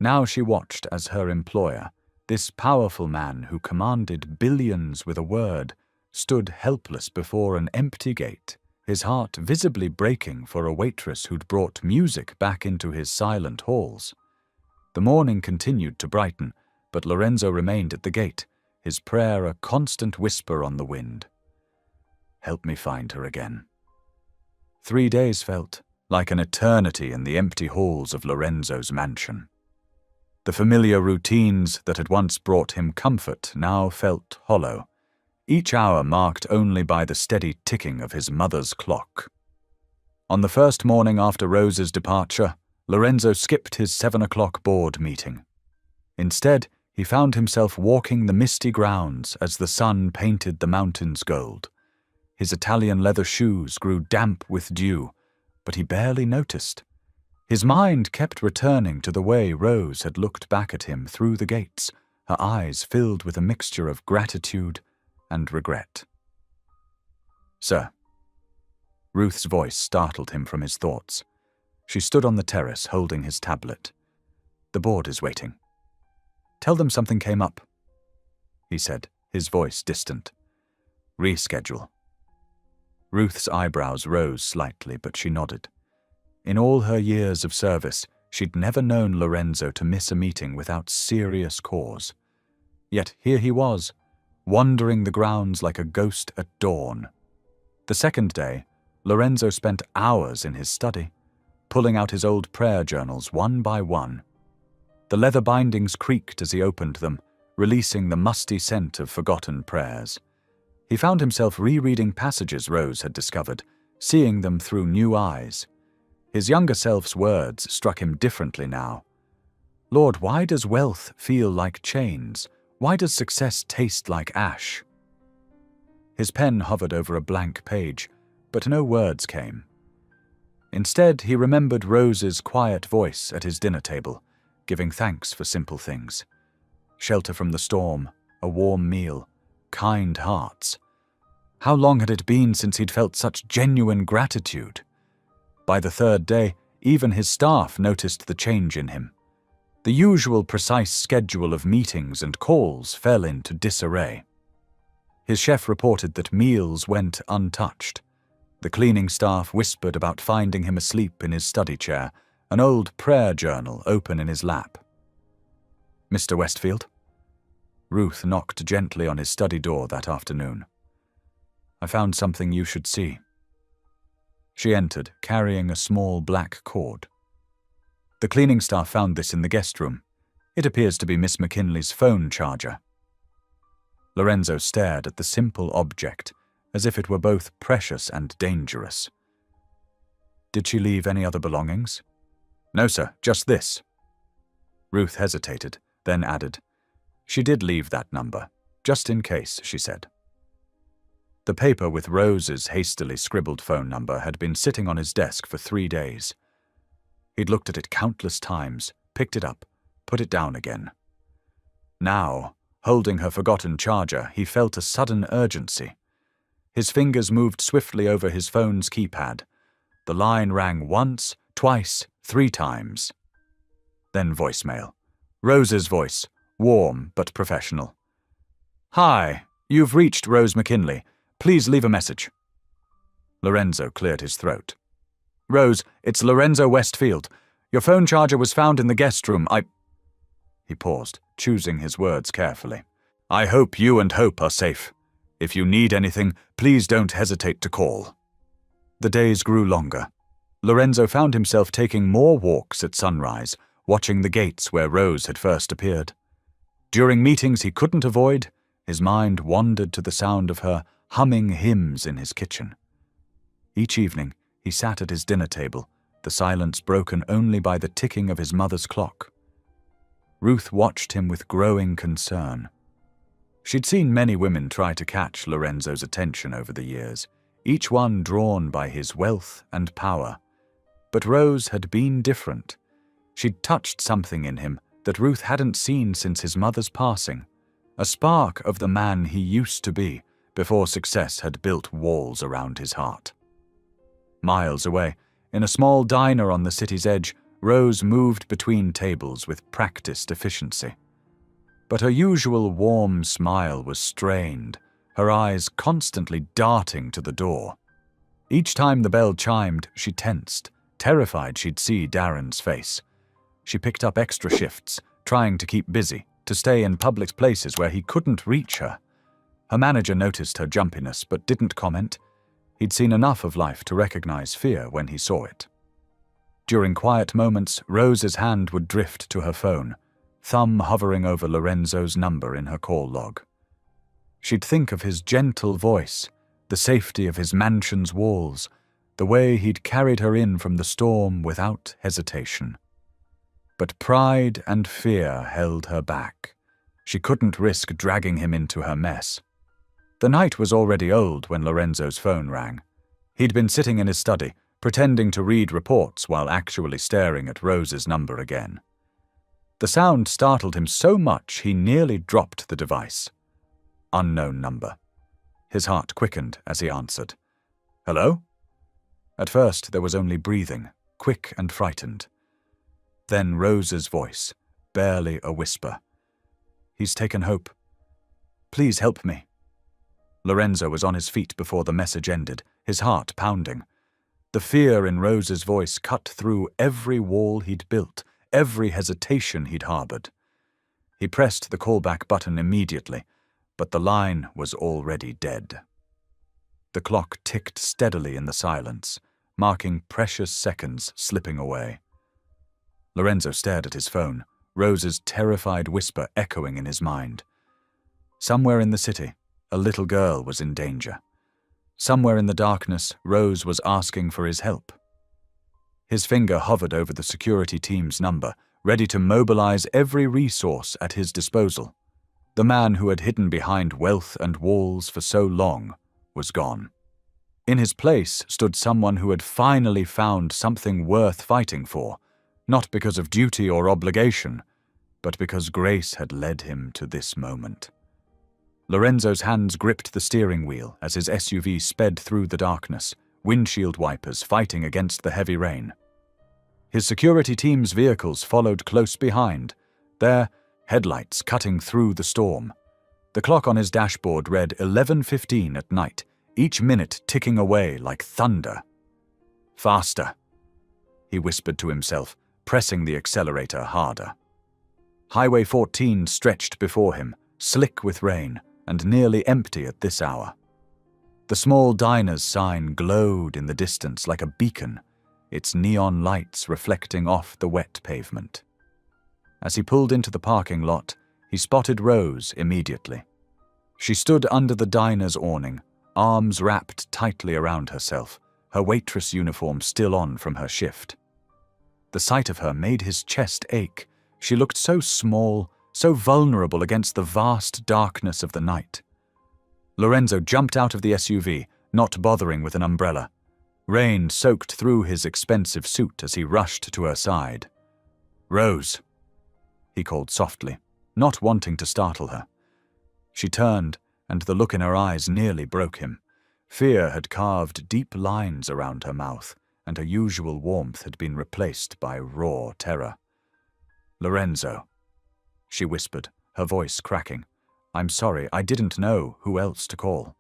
Now she watched as her employer, this powerful man who commanded billions with a word, stood helpless before an empty gate, his heart visibly breaking for a waitress who'd brought music back into his silent halls. The morning continued to brighten, but Lorenzo remained at the gate, his prayer a constant whisper on the wind. Help me find her again. 3 days felt like an eternity in the empty halls of Lorenzo's mansion. The familiar routines that had once brought him comfort now felt hollow, each hour marked only by the steady ticking of his mother's clock. On the first morning after Rose's departure, Lorenzo skipped his 7 o'clock board meeting. Instead, he found himself walking the misty grounds as the sun painted the mountains gold. His Italian leather shoes grew damp with dew, but he barely noticed. His mind kept returning to the way Rose had looked back at him through the gates, her eyes filled with a mixture of gratitude and regret. "Sir." Ruth's voice startled him from his thoughts. She stood on the terrace holding his tablet. "The board is waiting." "Tell them something came up," he said, his voice distant. "Reschedule." Ruth's eyebrows rose slightly, but she nodded. In all her years of service, she'd never known Lorenzo to miss a meeting without serious cause. Yet here he was, wandering the grounds like a ghost at dawn. The second day, Lorenzo spent hours in his study, pulling out his old prayer journals one by one. The leather bindings creaked as he opened them, releasing the musty scent of forgotten prayers. He found himself rereading passages Rose had discovered, seeing them through new eyes. His younger self's words struck him differently now. "Lord, why does wealth feel like chains? Why does success taste like ash?" His pen hovered over a blank page, but no words came. Instead, he remembered Rose's quiet voice at his dinner table, giving thanks for simple things. Shelter from the storm, a warm meal, kind hearts. How long had it been since he'd felt such genuine gratitude? By the third day, even his staff noticed the change in him. The usual precise schedule of meetings and calls fell into disarray. His chef reported that meals went untouched. The cleaning staff whispered about finding him asleep in his study chair, an old prayer journal open in his lap. "Mr. Westfield?" Ruth knocked gently on his study door that afternoon. "I found something you should see." She entered, carrying a small black cord. "The cleaning staff found this in the guest room. It appears to be Miss McKinley's phone charger." Lorenzo stared at the simple object, as if it were both precious and dangerous. "Did she leave any other belongings?" "No, sir, just this." Ruth hesitated, then added, "She did leave that number, just in case," she said. The paper with Rose's hastily scribbled phone number had been sitting on his desk for 3 days. He'd looked at it countless times, picked it up, put it down again. Now, holding her forgotten charger, he felt a sudden urgency. His fingers moved swiftly over his phone's keypad. The line rang once, twice, 3 times. Then voicemail. Rose's voice, warm but professional. "Hi, you've reached Rose McKinley. Please leave a message." Lorenzo cleared his throat. "Rose, it's Lorenzo Westfield. Your phone charger was found in the guest room. He paused, choosing his words carefully. "I hope you and Hope are safe. If you need anything, please don't hesitate to call." The days grew longer. Lorenzo found himself taking more walks at sunrise, watching the gates where Rose had first appeared. During meetings he couldn't avoid, his mind wandered to the sound of her humming hymns in his kitchen. Each evening, he sat at his dinner table, the silence broken only by the ticking of his mother's clock. Ruth watched him with growing concern. She'd seen many women try to catch Lorenzo's attention over the years, each one drawn by his wealth and power. But Rose had been different. She'd touched something in him that Ruth hadn't seen since his mother's passing, a spark of the man he used to be before success had built walls around his heart. Miles away, in a small diner on the city's edge, Rose moved between tables with practiced efficiency. But her usual warm smile was strained, her eyes constantly darting to the door. Each time the bell chimed, she tensed, terrified she'd see Darren's face. She picked up extra shifts, trying to keep busy, to stay in public places where he couldn't reach her. Her manager noticed her jumpiness but didn't comment. He'd seen enough of life to recognize fear when he saw it. During quiet moments, Rose's hand would drift to her phone, thumb hovering over Lorenzo's number in her call log. She'd think of his gentle voice, the safety of his mansion's walls, the way he'd carried her in from the storm without hesitation. But pride and fear held her back. She couldn't risk dragging him into her mess. The night was already old when Lorenzo's phone rang. He'd been sitting in his study, pretending to read reports while actually staring at Rose's number again. The sound startled him so much he nearly dropped the device. Unknown number. His heart quickened as he answered. "Hello?" At first there was only breathing, quick and frightened. Then Rose's voice, barely a whisper. "He's taken Hope. Please help me." Lorenzo was on his feet before the message ended, his heart pounding. The fear in Rose's voice cut through every wall he'd built, every hesitation he'd harbored. He pressed the callback button immediately, but the line was already dead. The clock ticked steadily in the silence, marking precious seconds slipping away. Lorenzo stared at his phone, Rose's terrified whisper echoing in his mind. Somewhere in the city, a little girl was in danger. Somewhere in the darkness, Rose was asking for his help. His finger hovered over the security team's number, ready to mobilize every resource at his disposal. The man who had hidden behind wealth and walls for so long was gone. In his place stood someone who had finally found something worth fighting for, not because of duty or obligation, but because grace had led him to this moment. Lorenzo's hands gripped the steering wheel as his SUV sped through the darkness, windshield wipers fighting against the heavy rain. His security team's vehicles followed close behind, their headlights cutting through the storm. The clock on his dashboard read 11:15 at night, each minute ticking away like thunder. "Faster," he whispered to himself, pressing the accelerator harder. Highway 14 stretched before him, slick with rain, and nearly empty at this hour. The small diner's sign glowed in the distance like a beacon, its neon lights reflecting off the wet pavement. As he pulled into the parking lot, he spotted Rose immediately. She stood under the diner's awning, arms wrapped tightly around herself, her waitress uniform still on from her shift. The sight of her made his chest ache. She looked so small, so vulnerable against the vast darkness of the night. Lorenzo jumped out of the SUV, not bothering with an umbrella. Rain soaked through his expensive suit as he rushed to her side. "Rose," he called softly, not wanting to startle her. She turned, and the look in her eyes nearly broke him. Fear had carved deep lines around her mouth, and her usual warmth had been replaced by raw terror. "Lorenzo," she whispered, her voice cracking. "I'm sorry, I didn't know who else to call."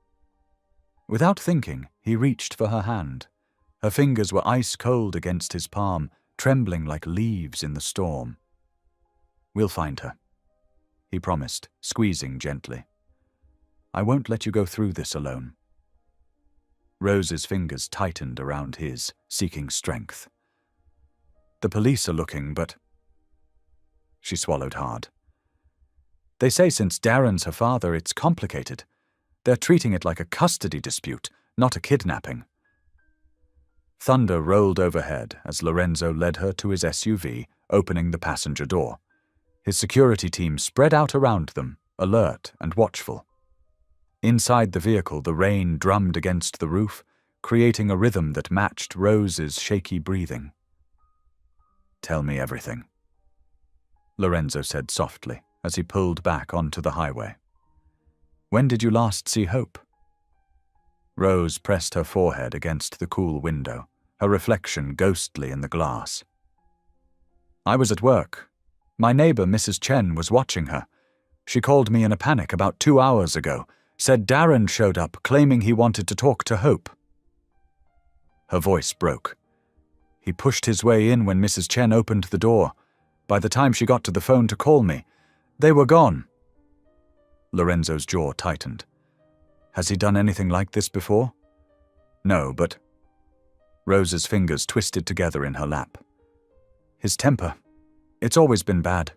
Without thinking, he reached for her hand. Her fingers were ice-cold against his palm, trembling like leaves in the storm. "We'll find her," he promised, squeezing gently. "I won't let you go through this alone." Rose's fingers tightened around his, seeking strength. "The police are looking, but—" She swallowed hard. "They say since Darren's her father, it's complicated. They're treating it like a custody dispute, not a kidnapping." Thunder rolled overhead as Lorenzo led her to his SUV, opening the passenger door. His security team spread out around them, alert and watchful. Inside the vehicle, the rain drummed against the roof, creating a rhythm that matched Rose's shaky breathing. "Tell me everything," Lorenzo said softly as he pulled back onto the highway. "When did you last see Hope?" Rose pressed her forehead against the cool window, her reflection ghostly in the glass. "I was at work. My neighbor, Mrs. Chen, was watching her. She called me in a panic about 2 hours ago, said Darren showed up claiming he wanted to talk to Hope." Her voice broke. "He pushed his way in when Mrs. Chen opened the door. By the time she got to the phone to call me, they were gone." Lorenzo's jaw tightened. Has he done anything like this before? No, but... Rose's fingers twisted together in her lap. "His temper. It's always been bad.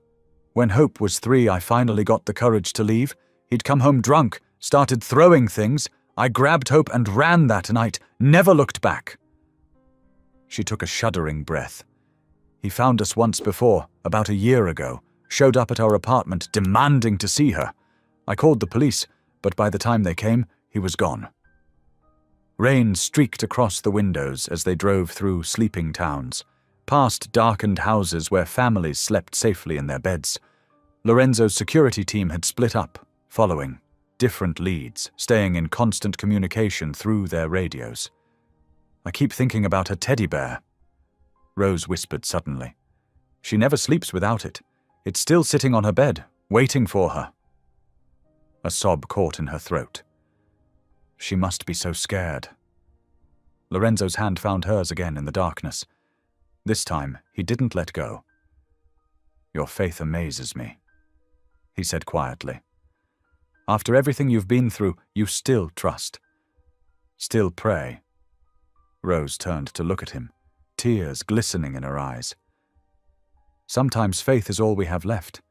When Hope was 3, I finally got the courage to leave. He'd come home drunk, started throwing things. I grabbed Hope and ran that night, never looked back. She took a shuddering breath. He found us once before, about a year ago, showed up at our apartment demanding to see her. I called the police, but by the time they came, he was gone. Rain streaked across the windows as they drove through sleeping towns, past darkened houses where families slept safely in their beds. Lorenzo's security team had split up, following different leads, staying in constant communication through their radios. I keep thinking about her teddy bear, Rose whispered suddenly. She never sleeps without it. It's still sitting on her bed, waiting for her. A sob caught in her throat. She must be so scared. Lorenzo's hand found hers again in the darkness. This time, he didn't let go. Your faith amazes me, he said quietly. After everything you've been through, you still trust. Still pray. Rose turned to look at him, tears glistening in her eyes. Sometimes faith is all we have left.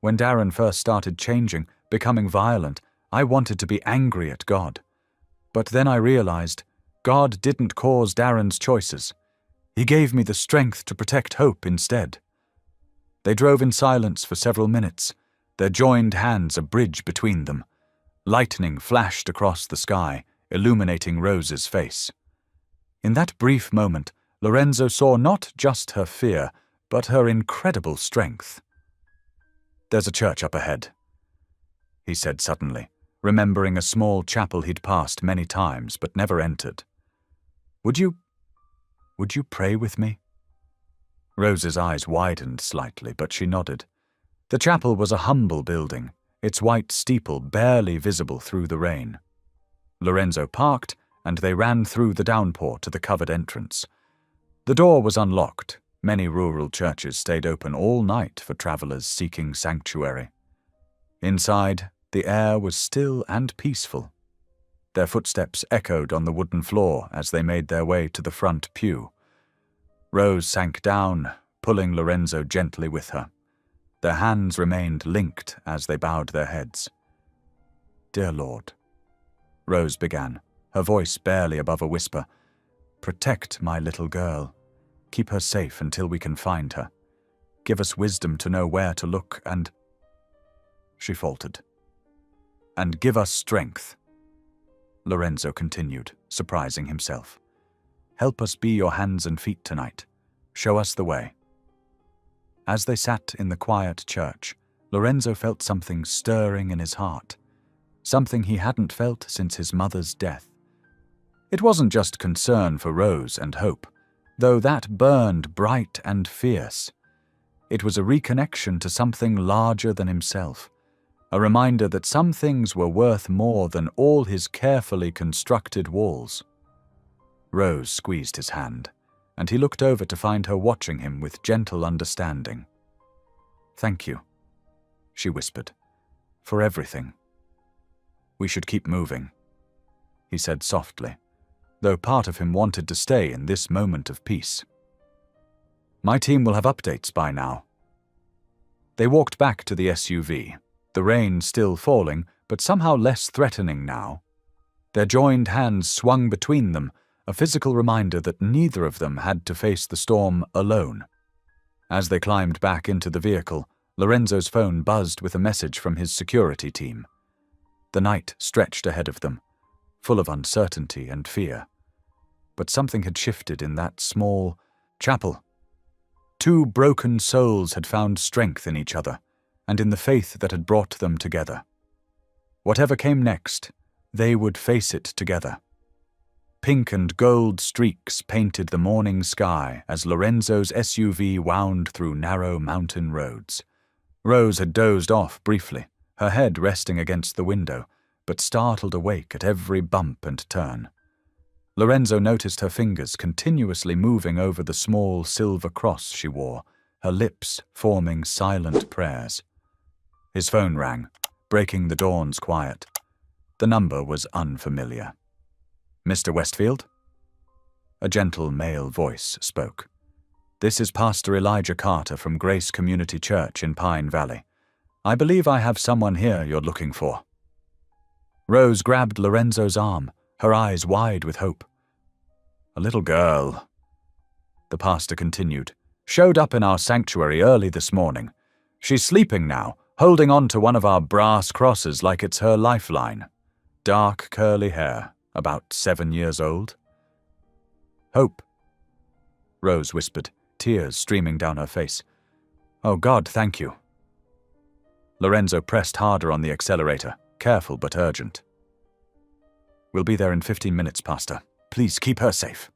When Darren first started changing, becoming violent, I wanted to be angry at God. But then I realized God didn't cause Darren's choices. He gave me the strength to protect hope instead. They drove in silence for several minutes, their joined hands a bridge between them. Lightning flashed across the sky, illuminating Rose's face. In that brief moment, Lorenzo saw not just her fear, but her incredible strength. There's a church up ahead, he said suddenly, remembering a small chapel he'd passed many times but never entered. Would you pray with me? Rose's eyes widened slightly, but she nodded. The chapel was a humble building, its white steeple barely visible through the rain. Lorenzo parked, and they ran through the downpour to the covered entrance. The door was unlocked. Many rural churches stayed open all night for travelers seeking sanctuary. Inside, the air was still and peaceful. Their footsteps echoed on the wooden floor as they made their way to the front pew. Rose sank down, pulling Lorenzo gently with her. Their hands remained linked as they bowed their heads. Dear Lord, Rose began, her voice barely above a whisper, protect my little girl. Keep her safe until we can find her. Give us wisdom to know where to look and... She faltered. And give us strength. Lorenzo continued, surprising himself. Help us be your hands and feet tonight. Show us the way. As they sat in the quiet church, Lorenzo felt something stirring in his heart, something he hadn't felt since his mother's death. It wasn't just concern for Rose and hope, though that burned bright and fierce. It was a reconnection to something larger than himself, a reminder that some things were worth more than all his carefully constructed walls. Rose squeezed his hand, and he looked over to find her watching him with gentle understanding. Thank you, she whispered, for everything. We should keep moving, he said softly, though part of him wanted to stay in this moment of peace. My team will have updates by now. They walked back to the SUV, the rain still falling, but somehow less threatening now. Their joined hands swung between them, a physical reminder that neither of them had to face the storm alone. As they climbed back into the vehicle, Lorenzo's phone buzzed with a message from his security team. The night stretched ahead of them, full of uncertainty and fear. But something had shifted in that small chapel. Two broken souls had found strength in each other, and in the faith that had brought them together. Whatever came next, they would face it together. Pink and gold streaks painted the morning sky as Lorenzo's SUV wound through narrow mountain roads. Rose had dozed off briefly, her head resting against the window, but startled awake at every bump and turn. Lorenzo noticed her fingers continuously moving over the small silver cross she wore, her lips forming silent prayers. His phone rang, breaking the dawn's quiet. The number was unfamiliar. Mr. Westfield? A gentle male voice spoke. This is Pastor Elijah Carter from Grace Community Church in Pine Valley. I believe I have someone here you're looking for. Rose grabbed Lorenzo's arm, her eyes wide with hope. A little girl. the pastor continued, showed up in our sanctuary early this morning. She's sleeping now, holding on to one of our brass crosses like it's her lifeline. Dark, curly hair, about 7 years old. Hope, Rose whispered, tears streaming down her face. Oh God, thank you. Lorenzo pressed harder on the accelerator, careful but urgent. We'll be there in 15 minutes, Pastor. Please keep her safe.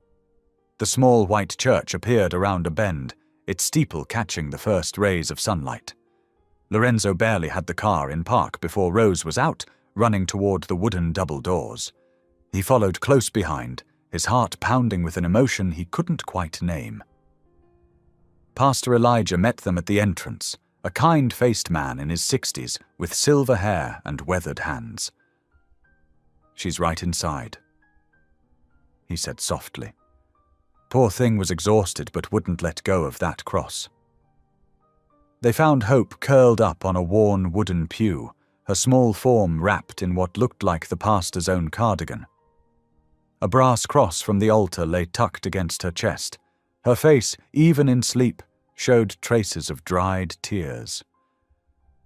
The small white church appeared around a bend, its steeple catching the first rays of sunlight. Lorenzo barely had the car in park before Rose was out, running toward the wooden double doors. He followed close behind, his heart pounding with an emotion he couldn't quite name. Pastor Elijah met them at the entrance, a kind-faced man in his 60s with silver hair and weathered hands. She's right inside, he said softly. Poor thing was exhausted but wouldn't let go of that cross. They found Hope curled up on a worn wooden pew, her small form wrapped in what looked like the pastor's own cardigan. A brass cross from the altar lay tucked against her chest. Her face, even in sleep, showed traces of dried tears.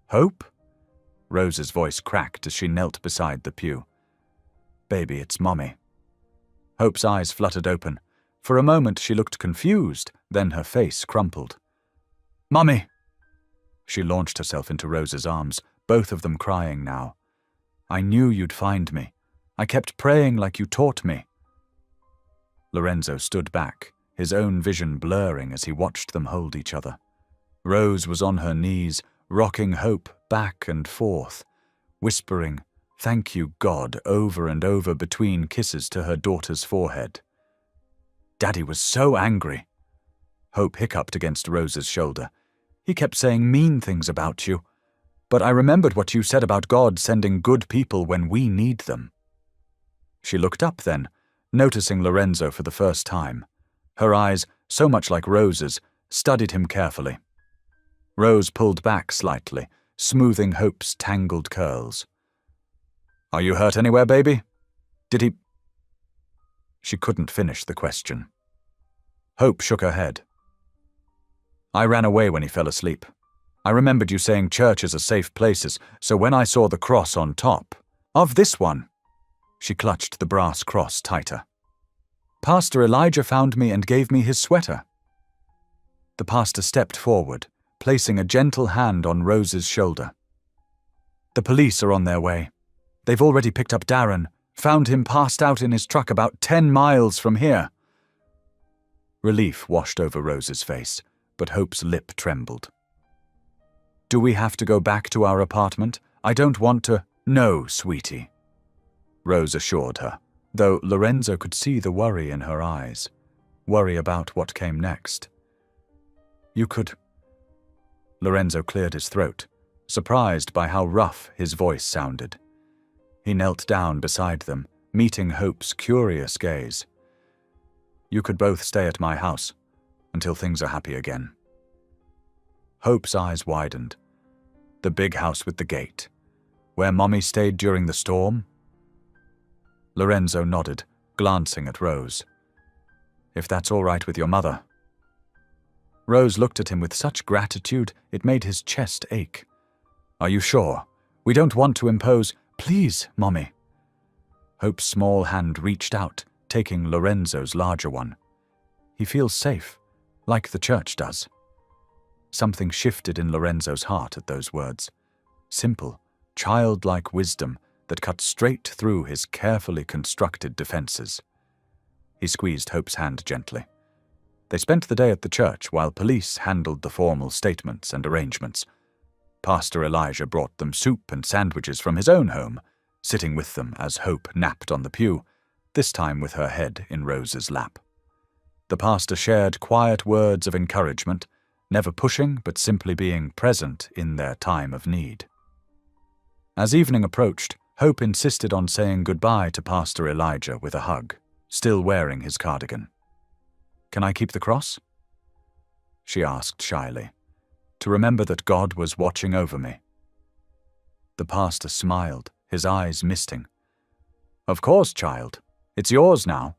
Hope? Rose's voice cracked as she knelt beside the pew. Baby, it's Mommy. Hope's eyes fluttered open. For a moment she looked confused, then her face crumpled. Mommy! She launched herself into Rose's arms, both of them crying now. I knew you'd find me. I kept praying like you taught me. Lorenzo stood back, his own vision blurring as he watched them hold each other. Rose was on her knees, rocking Hope back and forth, whispering, "Thank you, God," over and over between kisses to her daughter's forehead. Daddy was so angry. Hope hiccuped against Rose's shoulder. He kept saying mean things about you. But I remembered what you said about God sending good people when we need them. She looked up then, noticing Lorenzo for the first time. Her eyes, so much like Rose's, studied him carefully. Rose pulled back slightly, smoothing Hope's tangled curls. Are you hurt anywhere, baby? Did he... She couldn't finish the question. Hope shook her head. I ran away when he fell asleep. I remembered you saying churches are safe places, so when I saw the cross on top, of this one, she clutched the brass cross tighter. Pastor Elijah found me and gave me his sweater. The pastor stepped forward, placing a gentle hand on Rose's shoulder. The police are on their way. They've already picked up Darren, found him passed out in his truck about 10 miles from here. Relief washed over Rose's face, but Hope's lip trembled. Do we have to go back to our apartment? I don't want to. No, sweetie, Rose assured her, though Lorenzo could see the worry in her eyes, worry about what came next. You could... Lorenzo cleared his throat, surprised by how rough his voice sounded. He knelt down beside them, meeting Hope's curious gaze. You could both stay at my house until things are happy again. Hope's eyes widened. The big house with the gate, where Mommy stayed during the storm? Lorenzo nodded, glancing at Rose. If that's all right with your mother. Rose looked at him with such gratitude it made his chest ache. Are you sure? We don't want to impose... Please, Mommy. Hope's small hand reached out, taking Lorenzo's larger one. He feels safe, like the church does. Something shifted in Lorenzo's heart at those words. Simple, childlike wisdom that cut straight through his carefully constructed defenses. He squeezed Hope's hand gently. They spent the day at the church while police handled the formal statements and arrangements. Pastor Elijah brought them soup and sandwiches from his own home, sitting with them as Hope napped on the pew, this time with her head in Rose's lap. The pastor shared quiet words of encouragement, never pushing but simply being present in their time of need. As evening approached, Hope insisted on saying goodbye to Pastor Elijah with a hug, still wearing his cardigan. Can I keep the cross? She asked shyly, to remember that God was watching over me. The pastor smiled, his eyes misting. Of course, child. It's yours now.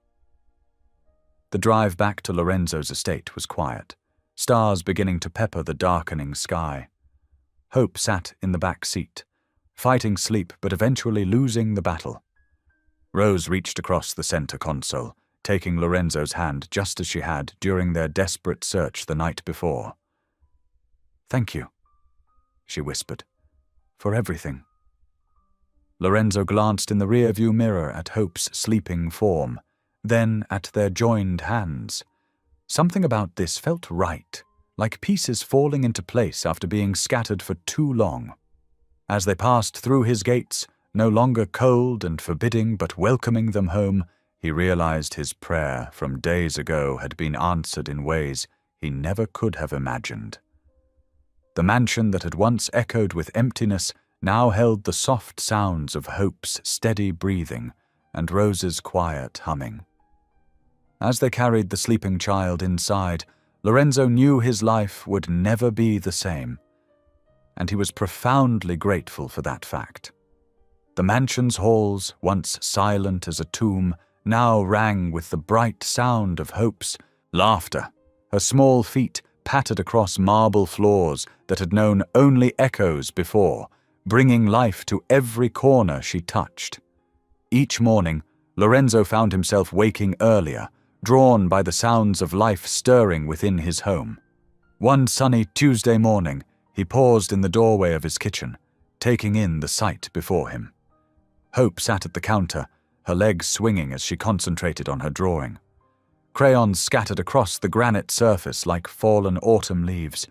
The The drive back to Lorenzo's estate was quiet, stars beginning to pepper the darkening sky. Hope sat in the back seat, fighting sleep but eventually losing the battle. Rose reached across the center console, taking Lorenzo's hand just as she had during their desperate search the night before. "Thank you," she whispered, "for everything." Lorenzo glanced in the rear-view mirror at Hope's sleeping form, then at their joined hands. Something about this felt right, like pieces falling into place after being scattered for too long. As they passed through his gates, no longer cold and forbidding but welcoming them home, he realized his prayer from days ago had been answered in ways he never could have imagined. The mansion that had once echoed with emptiness now held the soft sounds of Hope's steady breathing and Rose's quiet humming. As they carried the sleeping child inside, Lorenzo knew his life would never be the same, and he was profoundly grateful for that fact. The mansion's halls, once silent as a tomb, now rang with the bright sound of Hope's laughter. Her small feet pattered across marble floors that had known only echoes before, bringing life to every corner she touched. Each morning, Lorenzo found himself waking earlier, drawn by the sounds of life stirring within his home. One sunny Tuesday morning, he paused in the doorway of his kitchen, taking in the sight before him. Hope sat at the counter, her legs swinging as she concentrated on her drawing. Crayons scattered across the granite surface like fallen autumn leaves.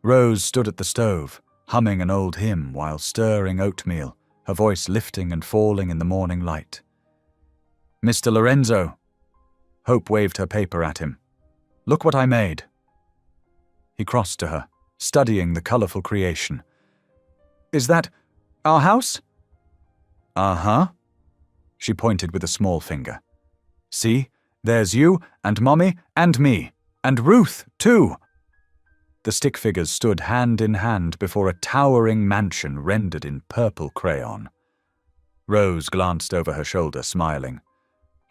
Rose stood at the stove, humming an old hymn while stirring oatmeal, her voice lifting and falling in the morning light. "Mr. Lorenzo." Hope waved her paper at him. "Look what I made." He crossed to her, studying the colorful creation. "Is that our house?" "Uh-huh." She pointed with a small finger. "See, there's you and Mommy and me, and Ruth, too." The stick figures stood hand in hand before a towering mansion rendered in purple crayon. Rose glanced over her shoulder, smiling.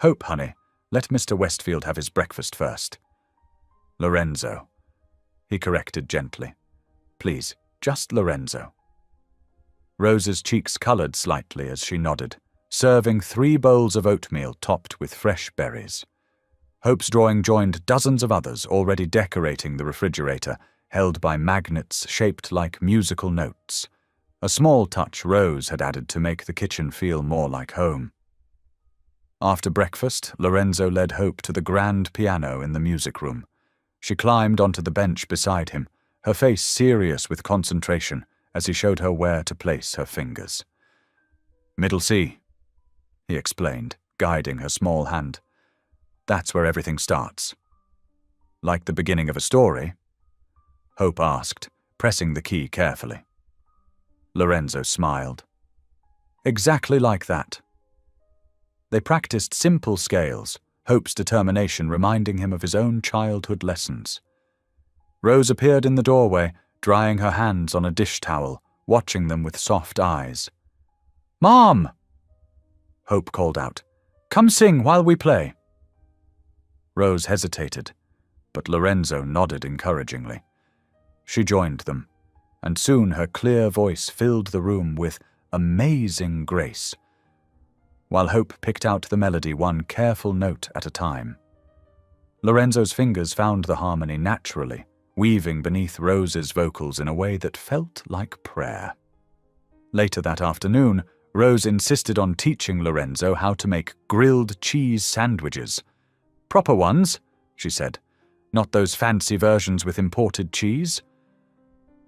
"Hope, honey, let Mr. Westfield have his breakfast first." "Lorenzo," he corrected gently. "Please, just Lorenzo." Rose's cheeks colored slightly as she nodded, serving 3 bowls of oatmeal topped with fresh berries. Hope's drawing joined dozens of others already decorating the refrigerator, held by magnets shaped like musical notes. A small touch Rose had added to make the kitchen feel more like home. After breakfast, Lorenzo led Hope to the grand piano in the music room. She climbed onto the bench beside him, her face serious with concentration as he showed her where to place her fingers. "Middle C," he explained, guiding her small hand. "That's where everything starts." "Like the beginning of a story?" Hope asked, pressing the key carefully. Lorenzo smiled. "Exactly like that." They practiced simple scales, Hope's determination reminding him of his own childhood lessons. Rose appeared in the doorway, drying her hands on a dish towel, watching them with soft eyes. "Mom!" Hope called out. "Come sing while we play." Rose hesitated, but Lorenzo nodded encouragingly. She joined them, and soon her clear voice filled the room with amazing grace, while Hope picked out the melody one careful note at a time. Lorenzo's fingers found the harmony naturally, weaving beneath Rose's vocals in a way that felt like prayer. Later that afternoon, Rose insisted on teaching Lorenzo how to make grilled cheese sandwiches. "Proper ones," she said, "not those fancy versions with imported cheese."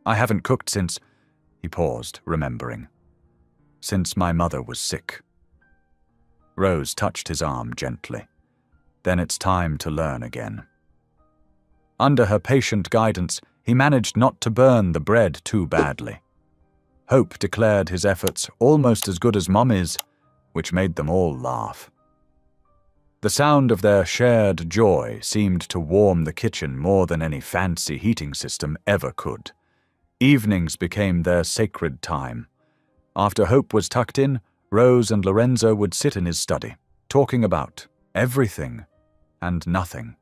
"I haven't cooked since—" He paused, remembering. "Since my mother was sick." Rose touched his arm gently. "Then it's time to learn again." Under her patient guidance, he managed not to burn the bread too badly. Hope declared his efforts almost as good as Mommy's, which made them all laugh. The sound of their shared joy seemed to warm the kitchen more than any fancy heating system ever could. Evenings became their sacred time. After Hope was tucked in, Rose and Lorenzo would sit in his study, talking about everything. and nothing.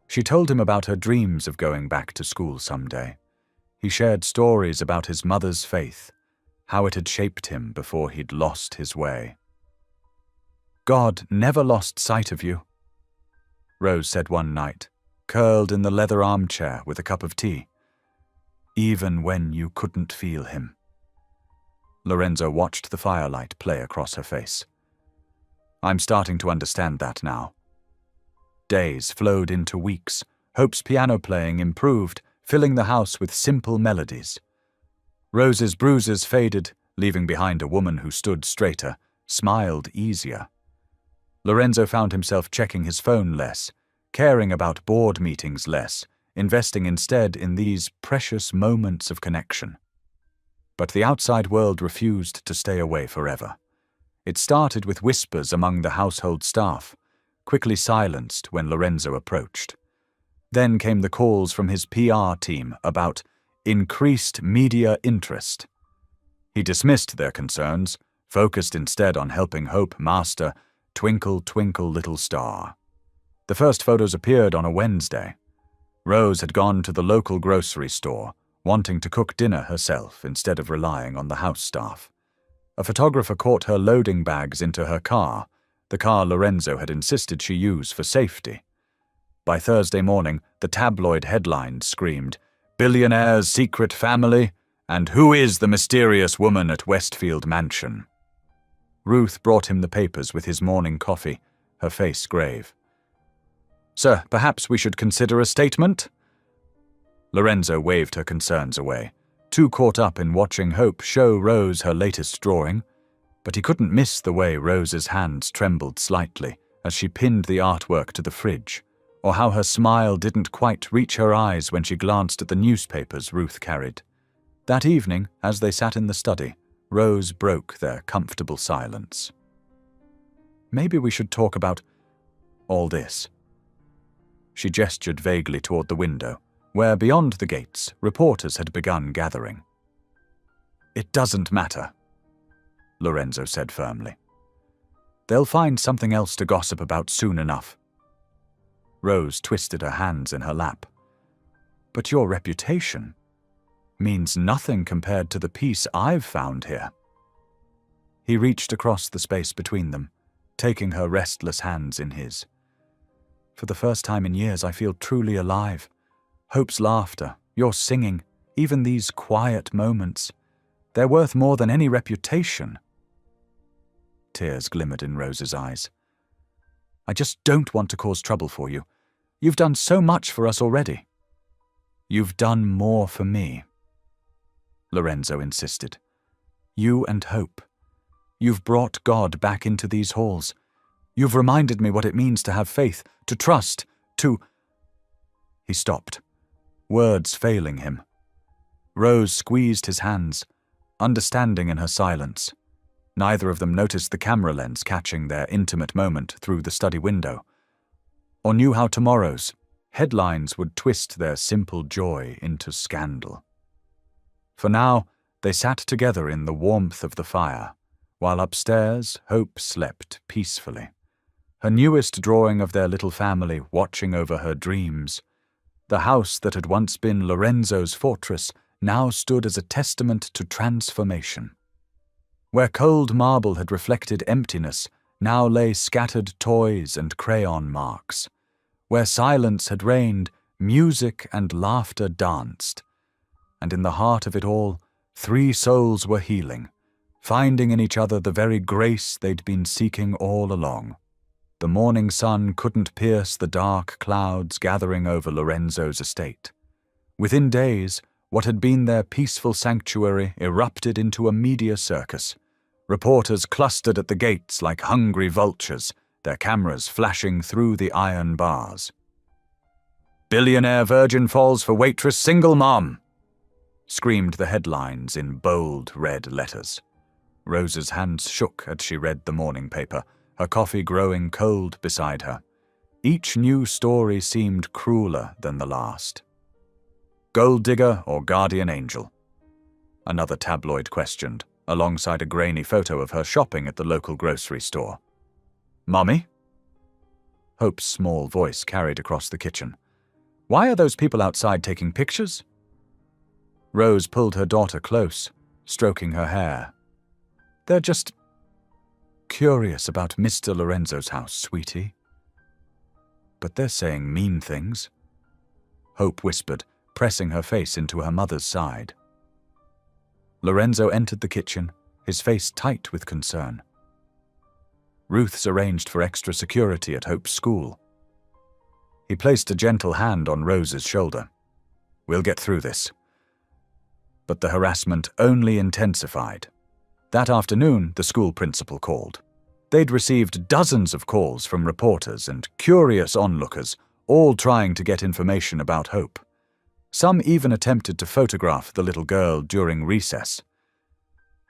She told him about her dreams of going back to school someday. He shared stories about his mother's faith, how it had shaped him before he'd lost his way. "God never lost sight of you," Rose said one night, curled in the leather armchair with a cup of tea. "Even when you couldn't feel him." Lorenzo watched the firelight play across her face. "I'm starting to understand that now." Days flowed into weeks. Hope's piano playing improved, filling the house with simple melodies. Rose's bruises faded, leaving behind a woman who stood straighter, smiled easier. Lorenzo found himself checking his phone less, caring about board meetings less, investing instead in these precious moments of connection. But the outside world refused to stay away forever. It started with whispers among the household staff, quickly silenced when Lorenzo approached. Then came the calls from his PR team about increased media interest. He dismissed their concerns, focused instead on helping Hope master Twinkle, Twinkle, Little Star. The first photos appeared on a Wednesday. Rose had gone to the local grocery store, wanting to cook dinner herself instead of relying on the house staff. A photographer caught her loading bags into her car, the car Lorenzo had insisted she use for safety. By Thursday morning, the tabloid headlines screamed, "Billionaire's secret family," and "Who is the mysterious woman at Westfield Mansion?" Ruth brought him the papers with his morning coffee, her face grave. "Sir, perhaps we should consider a statement?" Lorenzo waved her concerns away, too caught up in watching Hope show Rose her latest drawing, but he couldn't miss the way Rose's hands trembled slightly as she pinned the artwork to the fridge, or how her smile didn't quite reach her eyes when she glanced at the newspapers Ruth carried. That evening, as they sat in the study, Rose broke their comfortable silence. "Maybe we should talk about all this." She gestured vaguely toward the window, where beyond the gates, reporters had begun gathering. "It doesn't matter," Lorenzo said firmly. "They'll find something else to gossip about soon enough." Rose twisted her hands in her lap. "But your reputation means nothing compared to the peace I've found here." He reached across the space between them, taking her restless hands in his. "For the first time in years, I feel truly alive. Hope's laughter, your singing, even these quiet moments, they're worth more than any reputation." Tears glimmered in Rose's eyes. "I just don't want to cause trouble for you. You've done so much for us already." "You've done more for me," Lorenzo insisted. "You and Hope. You've brought God back into these halls. You've reminded me what it means to have faith, to trust, to—" He stopped, words failing him. Rose squeezed his hands, understanding in her silence. Neither of them noticed the camera lens catching their intimate moment through the study window, or knew how tomorrow's headlines would twist their simple joy into scandal. For now, they sat together in the warmth of the fire, while upstairs Hope slept peacefully, her newest drawing of their little family watching over her dreams. The house that had once been Lorenzo's fortress now stood as a testament to transformation. Where cold marble had reflected emptiness, now lay scattered toys and crayon marks. Where silence had reigned, music and laughter danced. And in the heart of it all, three souls were healing, finding in each other the very grace they'd been seeking all along. The morning sun couldn't pierce the dark clouds gathering over Lorenzo's estate. Within days, what had been their peaceful sanctuary erupted into a media circus. Reporters clustered at the gates like hungry vultures, their cameras flashing through the iron bars. "Billionaire virgin falls for Waitress single mom," screamed the headlines in bold red letters. Rose's hands shook as she read the morning paper, her coffee growing cold beside her. Each new story seemed crueler than the last. "Gold digger or guardian angel?" another tabloid questioned, alongside a grainy photo of her shopping at the local grocery store. "Mummy?" Hope's small voice carried across the kitchen. "Why are those people outside taking pictures?" Rose pulled her daughter close, stroking her hair. "They're just curious about Mr. Lorenzo's house, sweetie." "But they're saying mean things," Hope whispered, pressing her face into her mother's side. Lorenzo entered the kitchen, his face tight with concern. Ruth's arranged for extra security at Hope's school. He placed a gentle hand on Rose's shoulder. "We'll get through this." But the harassment only intensified. That afternoon, the school principal called. They'd received dozens of calls from reporters and curious onlookers, all trying to get information about Hope. Some even attempted to photograph the little girl during recess.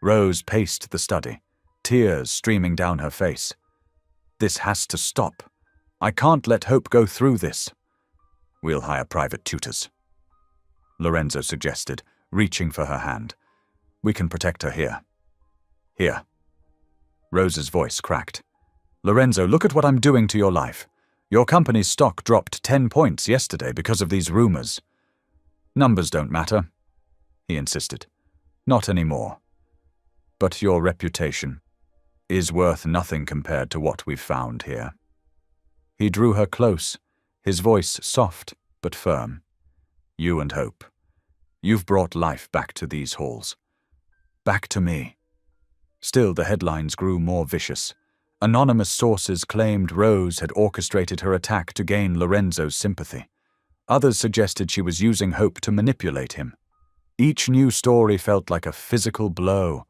Rose paced the study, tears streaming down her face. "This has to stop. I can't let Hope go through this." "We'll hire private tutors," Lorenzo suggested, reaching for her hand. "We can protect her here." "Here." Rose's voice cracked. "Lorenzo, look at what I'm doing to your life. Your company's stock dropped 10 points yesterday because of these rumors." "Numbers don't matter," he insisted. "Not anymore. But your reputation is worth nothing compared to what we've found here." He drew her close, his voice soft but firm. "You and Hope. You've brought life back to these halls. Back to me." Still, the headlines grew more vicious. Anonymous sources claimed Rose had orchestrated her attack to gain Lorenzo's sympathy. Others suggested she was using Hope to manipulate him. Each new story felt like a physical blow.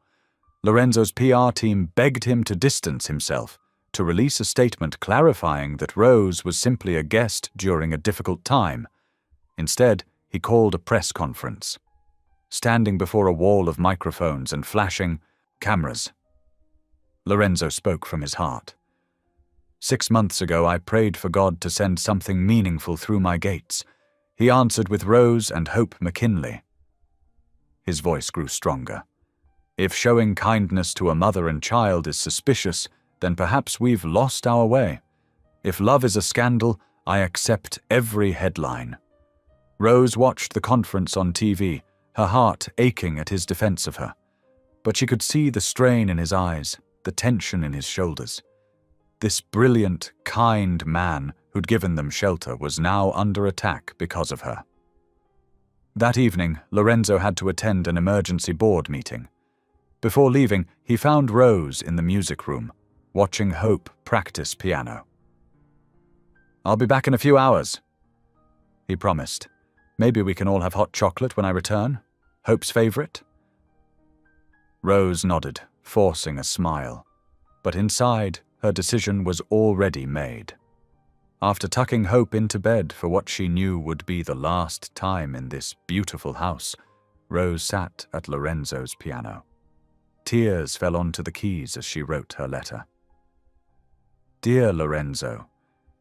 Lorenzo's PR team begged him to distance himself, to release a statement clarifying that Rose was simply a guest during a difficult time. Instead, he called a press conference. Standing before a wall of microphones and flashing cameras, Lorenzo spoke from his heart. "6 months ago, I prayed for God to send something meaningful through my gates. He answered with Rose and Hope McKinley." His voice grew stronger. "If showing kindness to a mother and child is suspicious, then perhaps we've lost our way. If love is a scandal, I accept every headline." Rose watched the conference on TV, her heart aching at his defense of her. But she could see the strain in his eyes, the tension in his shoulders. This brilliant, kind man who'd given them shelter was now under attack because of her. That evening, Lorenzo had to attend an emergency board meeting. Before leaving, he found Rose in the music room, watching Hope practice piano. "I'll be back in a few hours," he promised. "Maybe we can all have hot chocolate when I return. Hope's favorite?" Rose nodded, forcing a smile. But inside, her decision was already made. After tucking Hope into bed for what she knew would be the last time in this beautiful house, Rose sat at Lorenzo's piano. Tears fell onto the keys as she wrote her letter. "Dear Lorenzo,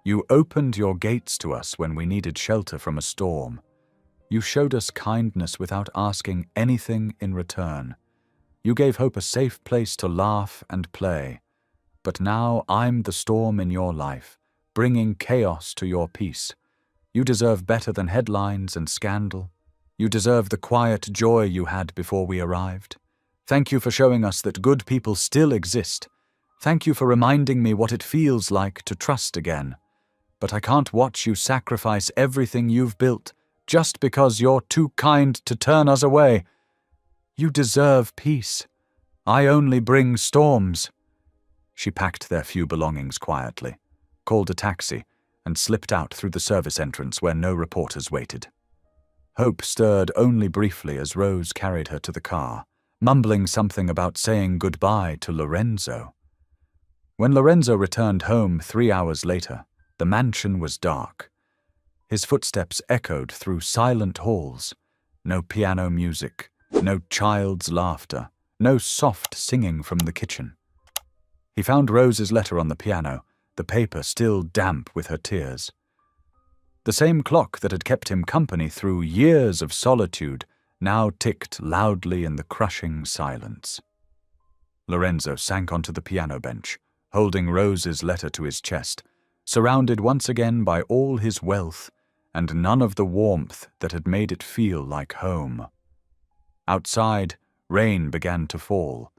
you opened your gates to us when we needed shelter from a storm. You showed us kindness without asking anything in return. You gave Hope a safe place to laugh and play. But now I'm the storm in your life, bringing chaos to your peace. You deserve better than headlines and scandal. You deserve the quiet joy you had before we arrived. Thank you for showing us that good people still exist. Thank you for reminding me what it feels like to trust again. But I can't watch you sacrifice everything you've built just because you're too kind to turn us away. You deserve peace. I only bring storms." She packed their few belongings quietly, called a taxi, and slipped out through the service entrance where no reporters waited. Hope stirred only briefly as Rose carried her to the car, mumbling something about saying goodbye to Lorenzo. When Lorenzo returned home 3 hours later, the mansion was dark. His footsteps echoed through silent halls. No piano music, no child's laughter, no soft singing from the kitchen. He found Rose's letter on the piano, the paper still damp with her tears. The same clock that had kept him company through years of solitude now ticked loudly in the crushing silence. Lorenzo sank onto the piano bench, holding Rose's letter to his chest, surrounded once again by all his wealth and none of the warmth that had made it feel like home. Outside, rain began to fall,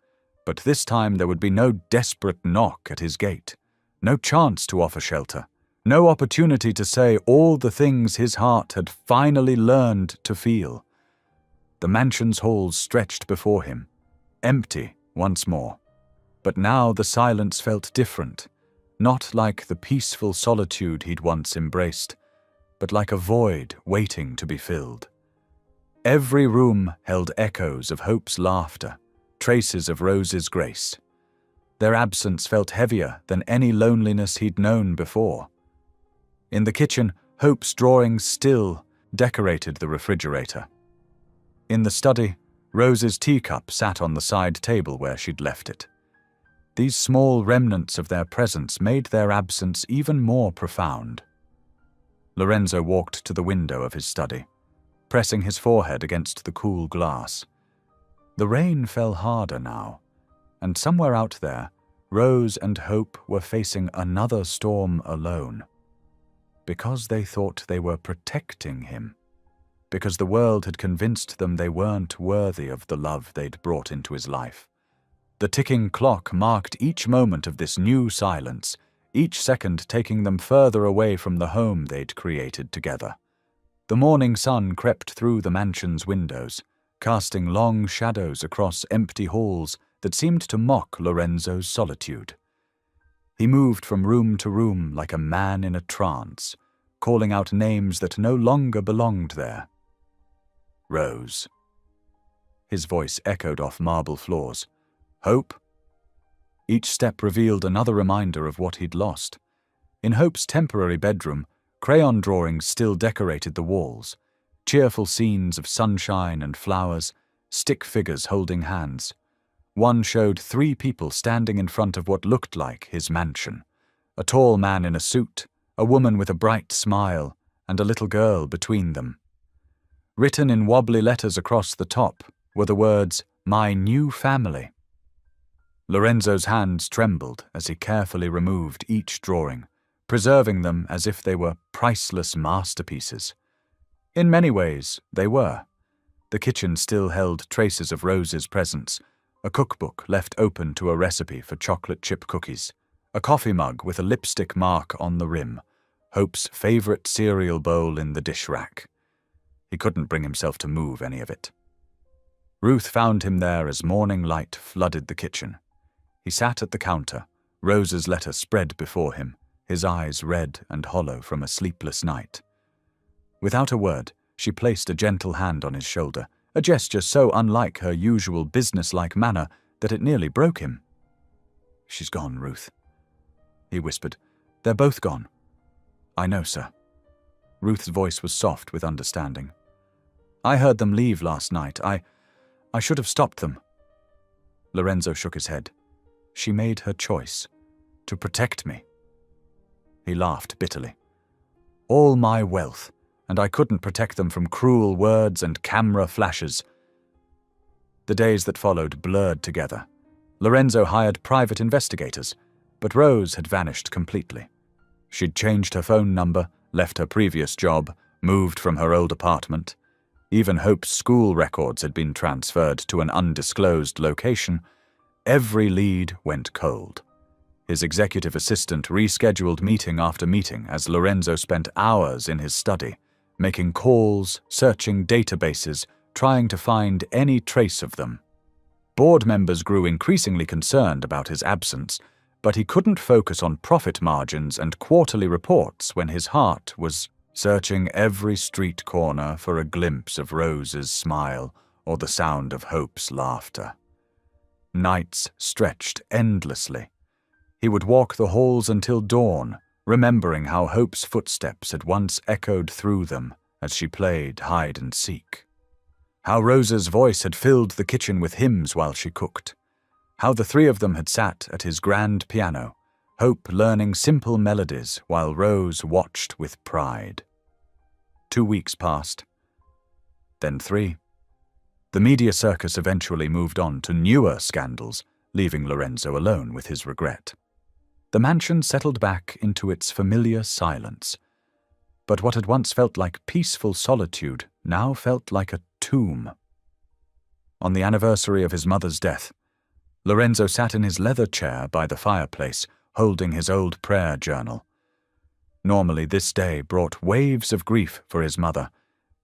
but this time there would be no desperate knock at his gate, no chance to offer shelter, no opportunity to say all the things his heart had finally learned to feel. The mansion's halls stretched before him, empty once more. But now the silence felt different, not like the peaceful solitude he'd once embraced, but like a void waiting to be filled. Every room held echoes of Hope's laughter, traces of Rose's grace. Their absence felt heavier than any loneliness he'd known before. In the kitchen, Hope's drawings still decorated the refrigerator. In the study, Rose's teacup sat on the side table where she'd left it. These small remnants of their presence made their absence even more profound. Lorenzo walked to the window of his study, pressing his forehead against the cool glass. The rain fell harder now, and somewhere out there, Rose and Hope were facing another storm alone. Because they thought they were protecting him. Because the world had convinced them they weren't worthy of the love they'd brought into his life. The ticking clock marked each moment of this new silence, each second taking them further away from the home they'd created together. The morning sun crept through the mansion's windows, casting long shadows across empty halls that seemed to mock Lorenzo's solitude. He moved from room to room like a man in a trance, calling out names that no longer belonged there. Rose. His voice echoed off marble floors. Hope? Each step revealed another reminder of what he'd lost. In Hope's temporary bedroom, crayon drawings still decorated the walls, cheerful scenes of sunshine and flowers, stick figures holding hands. One showed 3 people standing in front of what looked like his mansion. A tall man in a suit, a woman with a bright smile, and a little girl between them. Written in wobbly letters across the top were the words, "My new family." Lorenzo's hands trembled as he carefully removed each drawing, preserving them as if they were priceless masterpieces. In many ways, they were. The kitchen still held traces of Rose's presence, a cookbook left open to a recipe for chocolate chip cookies, a coffee mug with a lipstick mark on the rim, Hope's favorite cereal bowl in the dish rack. He couldn't bring himself to move any of it. Ruth found him there as morning light flooded the kitchen. He sat at the counter, Rose's letter spread before him, his eyes red and hollow from a sleepless night. Without a word, she placed a gentle hand on his shoulder, a gesture so unlike her usual businesslike manner that it nearly broke him. "She's gone, Ruth," he whispered. "They're both gone." "I know, sir." Ruth's voice was soft with understanding. "I heard them leave last night. I should have stopped them." Lorenzo shook his head. "She made her choice. To protect me." He laughed bitterly. "All my wealth, and I couldn't protect them from cruel words and camera flashes." The days that followed blurred together. Lorenzo hired private investigators, but Rose had vanished completely. She'd changed her phone number, left her previous job, moved from her old apartment. Even Hope's school records had been transferred to an undisclosed location. Every lead went cold. His executive assistant rescheduled meeting after meeting as Lorenzo spent hours in his study, making calls, searching databases, trying to find any trace of them. Board members grew increasingly concerned about his absence, but he couldn't focus on profit margins and quarterly reports when his heart was searching every street corner for a glimpse of Rose's smile or the sound of Hope's laughter. Nights stretched endlessly. He would walk the halls until dawn, remembering how Hope's footsteps had once echoed through them as she played hide-and-seek. How Rose's voice had filled the kitchen with hymns while she cooked. How the 3 of them had sat at his grand piano, Hope learning simple melodies while Rose watched with pride. 2 weeks passed. Then 3. The media circus eventually moved on to newer scandals, leaving Lorenzo alone with his regret. The mansion settled back into its familiar silence. But what had once felt like peaceful solitude now felt like a tomb. On the anniversary of his mother's death, Lorenzo sat in his leather chair by the fireplace, holding his old prayer journal. Normally this day brought waves of grief for his mother,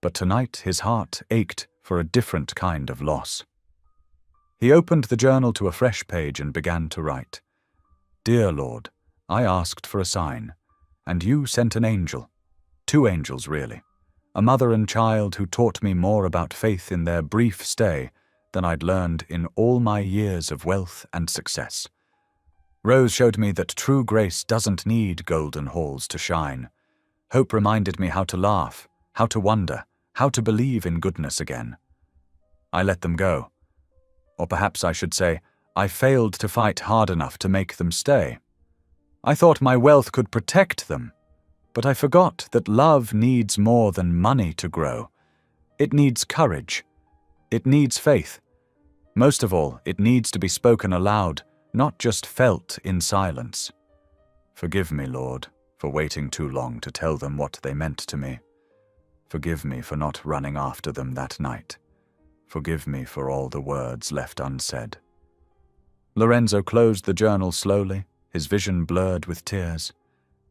but tonight his heart ached for a different kind of loss. He opened the journal to a fresh page and began to write. "Dear Lord, I asked for a sign, and you sent an angel. 2 angels, really. A mother and child who taught me more about faith in their brief stay than I'd learned in all my years of wealth and success. Rose showed me that true grace doesn't need golden halls to shine. Hope reminded me how to laugh, how to wonder, how to believe in goodness again. I let them go. Or perhaps I should say, I failed to fight hard enough to make them stay. I thought my wealth could protect them, but I forgot that love needs more than money to grow. It needs courage. It needs faith. Most of all, it needs to be spoken aloud, not just felt in silence. Forgive me, Lord, for waiting too long to tell them what they meant to me. Forgive me for not running after them that night. Forgive me for all the words left unsaid." Lorenzo closed the journal slowly, his vision blurred with tears.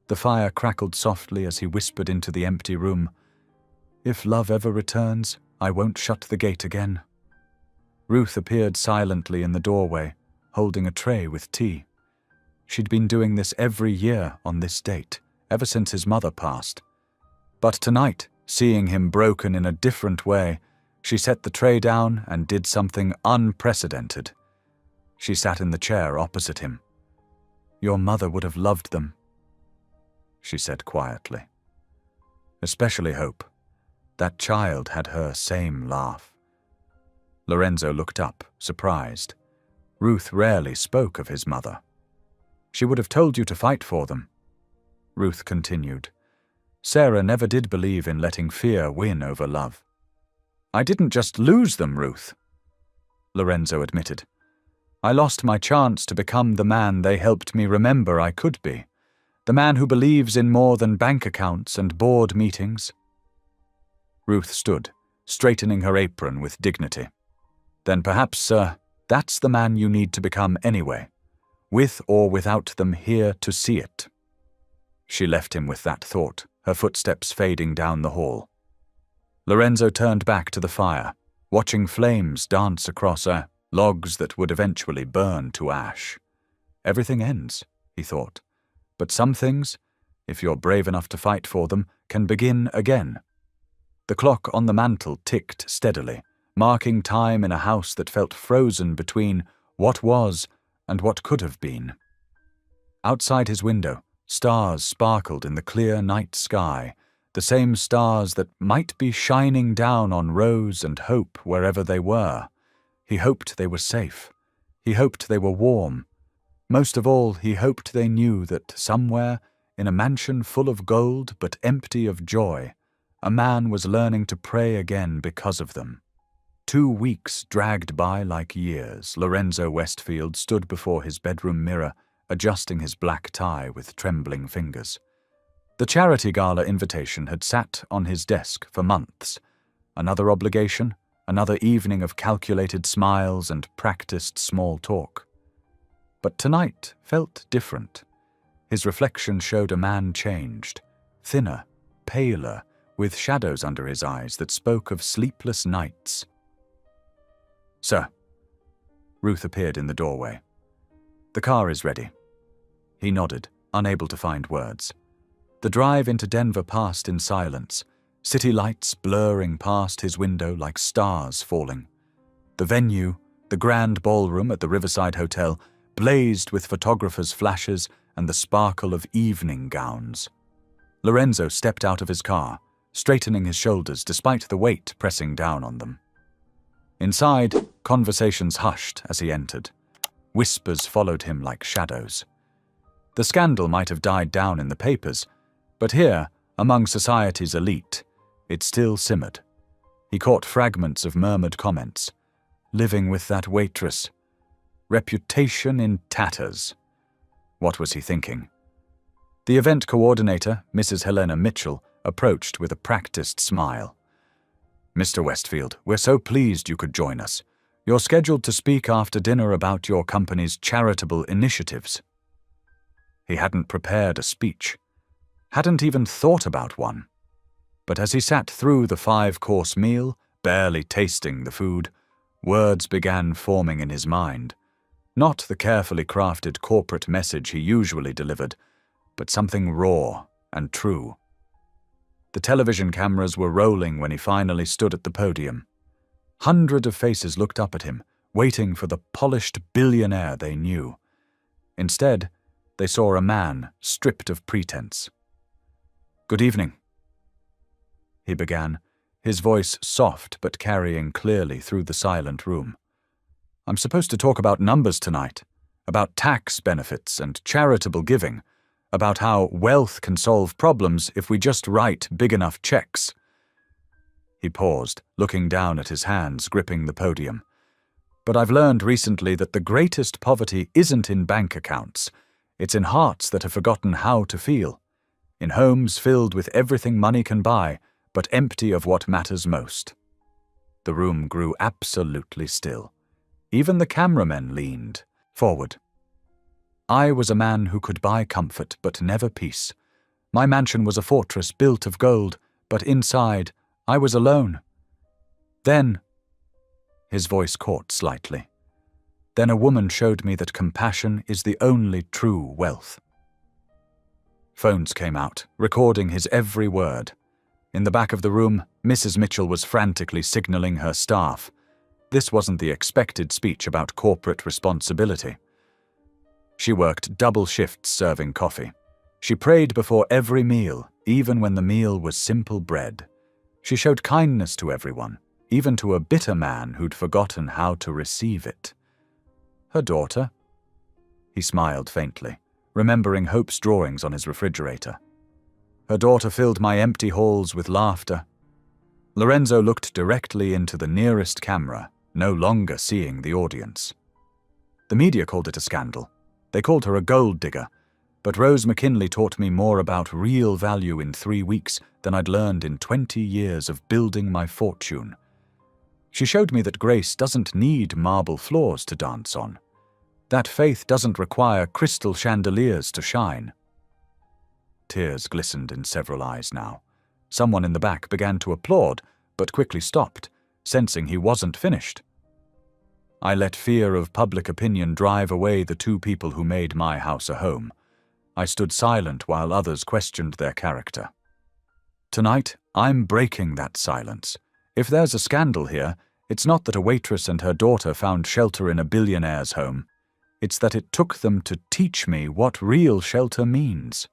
The fire crackled softly as he whispered into the empty room, "If love ever returns, I won't shut the gate again." Ruth appeared silently in the doorway, holding a tray with tea. She'd been doing this every year on this date, ever since his mother passed. But tonight, seeing him broken in a different way, she set the tray down and did something unprecedented. She sat in the chair opposite him. "Your mother would have loved them," she said quietly. "Especially Hope. That child had her same laugh." Lorenzo looked up, surprised. Ruth rarely spoke of his mother. "She would have told you to fight for them." Ruth continued. "Sarah never did believe in letting fear win over love." "I didn't just lose them, Ruth," Lorenzo admitted. "I lost my chance to become the man they helped me remember I could be. The man who believes in more than bank accounts and board meetings." Ruth stood, straightening her apron with dignity. "Then perhaps, sir, that's the man you need to become anyway, with or without them here to see it." She left him with that thought, her footsteps fading down the hall. Lorenzo turned back to the fire, watching flames dance across logs that would eventually burn to ash. Everything ends, he thought, but some things, if you're brave enough to fight for them, can begin again. The clock on the mantel ticked steadily, marking time in a house that felt frozen between what was and what could have been. Outside his window, stars sparkled in the clear night sky, the same stars that might be shining down on Rose and Hope wherever they were. He hoped they were safe. He hoped they were warm. Most of all, he hoped they knew that somewhere, in a mansion full of gold but empty of joy, a man was learning to pray again because of them. 2 weeks dragged by like years. Lorenzo Westfield stood before his bedroom mirror, adjusting his black tie with trembling fingers. The charity gala invitation had sat on his desk for months. Another obligation, another evening of calculated smiles and practiced small talk. But tonight felt different. His reflection showed a man changed, thinner, paler, with shadows under his eyes that spoke of sleepless nights. "Sir." Ruth appeared in the doorway. "The car is ready." He nodded, unable to find words. The drive into Denver passed in silence, city lights blurring past his window like stars falling. The venue, the grand ballroom at the Riverside Hotel, blazed with photographers' flashes and the sparkle of evening gowns. Lorenzo stepped out of his car, straightening his shoulders despite the weight pressing down on them. Inside, conversations hushed as he entered. Whispers followed him like shadows. The scandal might have died down in the papers, but here, among society's elite, it still simmered. He caught fragments of murmured comments. "Living with that waitress. Reputation in tatters. What was he thinking? The event coordinator, Mrs. Helena Mitchell, approached with a practiced smile. "Mr. Westfield, we're so pleased you could join us. You're scheduled to speak after dinner about your company's charitable initiatives." He hadn't prepared a speech, hadn't even thought about one. But as he sat through the 5-course meal, barely tasting the food, words began forming in his mind. Not the carefully crafted corporate message he usually delivered, but something raw and true. The television cameras were rolling when he finally stood at the podium. Hundreds of faces looked up at him, waiting for the polished billionaire they knew. Instead, they saw a man stripped of pretense. "Good evening," he began, his voice soft but carrying clearly through the silent room. "I'm supposed to talk about numbers tonight, about tax benefits and charitable giving, about how wealth can solve problems if we just write big enough checks." He paused, looking down at his hands gripping the podium. "But I've learned recently that the greatest poverty isn't in bank accounts. It's in hearts that have forgotten how to feel. In homes filled with everything money can buy, but empty of what matters most." The room grew absolutely still. Even the cameramen leaned forward. "I was a man who could buy comfort but never peace. My mansion was a fortress built of gold, but inside I was alone. Then," his voice caught slightly, "then a woman showed me that compassion is the only true wealth." Phones came out, recording his every word. In the back of the room, Mrs. Mitchell was frantically signaling her staff. This wasn't the expected speech about corporate responsibility. She worked double shifts serving coffee. She prayed before every meal, even when the meal was simple bread. She showed kindness to everyone, even to a bitter man who'd forgotten how to receive it. Her daughter? He smiled faintly, remembering Hope's drawings on his refrigerator. Her daughter filled my empty halls with laughter. Lorenzo looked directly into the nearest camera, no longer seeing the audience. The media called it a scandal. They called her a gold digger, but Rose McKinley taught me more about real value in 3 weeks than I'd learned in 20 years of building my fortune. She showed me that grace doesn't need marble floors to dance on, that faith doesn't require crystal chandeliers to shine. Tears glistened in several eyes now. Someone in the back began to applaud, but quickly stopped, sensing he wasn't finished. I let fear of public opinion drive away the 2 people who made my house a home. I stood silent while others questioned their character. Tonight, I'm breaking that silence. If there's a scandal here, it's not that a waitress and her daughter found shelter in a billionaire's home. It's that it took them to teach me what real shelter means.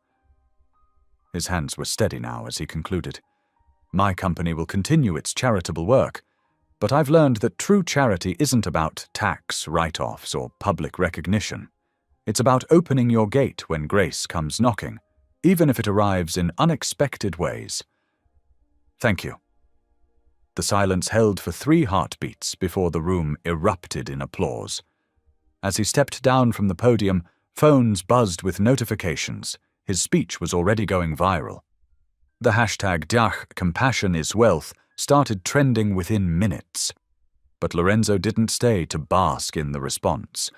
His hands were steady now as he concluded. My company will continue its charitable work, but I've learned that true charity isn't about tax write-offs or public recognition. It's about opening your gate when grace comes knocking, even if it arrives in unexpected ways. Thank you. The silence held for 3 heartbeats before the room erupted in applause. As he stepped down from the podium, phones buzzed with notifications. His speech was already going viral. The hashtag #CompassionIsWealth started trending within minutes. But Lorenzo didn't stay to bask in the response.